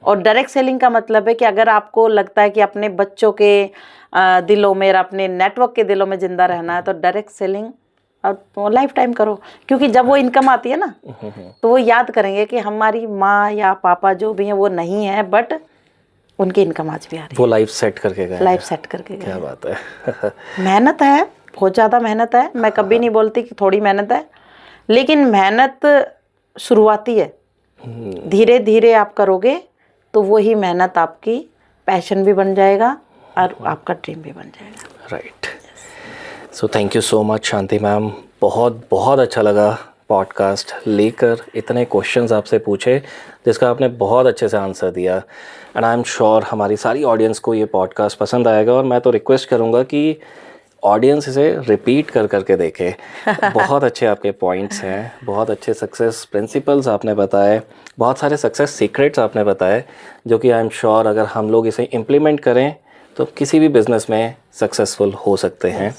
और डायरेक्ट सेलिंग का मतलब है कि अगर आपको लगता है कि अपने बच्चों के दिलों में और अपने नेटवर्क के दिलों में जिंदा रहना है, तो डायरेक्ट सेलिंग और लाइफ टाइम करो, क्योंकि जब वो इनकम आती है ना तो वो याद करेंगे कि हमारी माँ या पापा जो भी हैं वो नहीं है, बट उनकी इनकम आज भी आ रही है। वो लाइफ सेट करके गए। क्या बात है। मेहनत है, बहुत ज़्यादा मेहनत है। मैं कभी नहीं बोलती कि थोड़ी मेहनत है, लेकिन मेहनत शुरुआती है। धीरे धीरे आप करोगे तो वही मेहनत आपकी पैशन भी बन जाएगा और आपका ड्रीम भी बन जाएगा। Right. So thank you so much Shanti ma'am, बहुत बहुत अच्छा लगा पॉडकास्ट लेकर, इतने क्वेश्चंस आपसे पूछे जिसका आपने बहुत अच्छे से आंसर दिया। एंड आई एम श्योर हमारी सारी ऑडियंस को ये पॉडकास्ट पसंद आएगा। और मैं तो रिक्वेस्ट करूँगा कि ऑडियंस इसे रिपीट कर करके देखे। बहुत अच्छे आपके पॉइंट्स हैं, बहुत अच्छे सक्सेस प्रिंसिपल्स आपने बताए, बहुत सारे सक्सेस सीक्रेट्स आपने बताए, जो कि आई एम श्योर अगर हम लोग इसे इम्प्लीमेंट करें तो किसी भी बिज़नेस में सक्सेसफुल हो सकते हैं।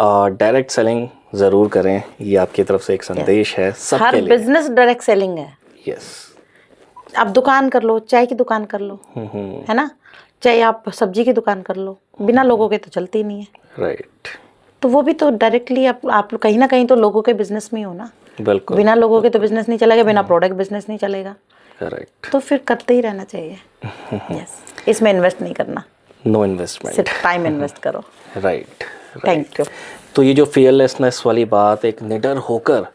और डायरेक्ट सेलिंग ज़रूर करें, ये आपकी तरफ से एक संदेश है सबके हर लिए। बिजनेस डायरेक्ट सेलिंग है। यस, आप दुकान कर लो, चाय की दुकान कर लो, है ना, चाहे आप सब्जी की दुकान कर लो, बिना लोगों के तो चलती नहीं है। राइट, तो वो भी तो डायरेक्टली आप कहीं ना कहीं तो लोगों के बिजनेस में ही हो ना। बिल्कुल। बिना लोगों के तो बिजनेस नहीं चलेगा, बिना प्रोडक्ट बिजनेस नहीं चलेगा। करेक्ट। तो फिर करते ही रहना चाहिए। यस, इसमें इन्वेस्ट नहीं करना, नो इन्वेस्टमेंट, सिर्फ टाइम इन्वेस्ट करो। राइट। Thank you. तो ये जो फियरलेसनेस वाली बात, एक निडर होकर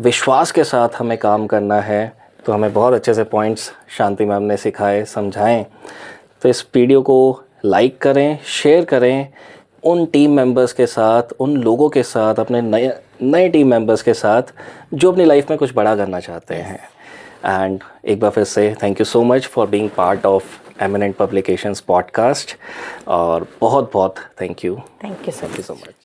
विश्वास के साथ हमें काम करना है, तो हमें बहुत अच्छे से पॉइंट्स शांति मैम ने सिखाए, समझाएं। तो इस वीडियो को लाइक करें, शेयर करें उन टीम मेंबर्स के साथ, उन लोगों के साथ, अपने नए टीम मेंबर्स के साथ जो अपनी लाइफ में कुछ बड़ा करना चाहते हैं। एंड एक बार फिर से thank you so much for being part of eminent publications podcast, और बहुत बहुत thank you so much. So much.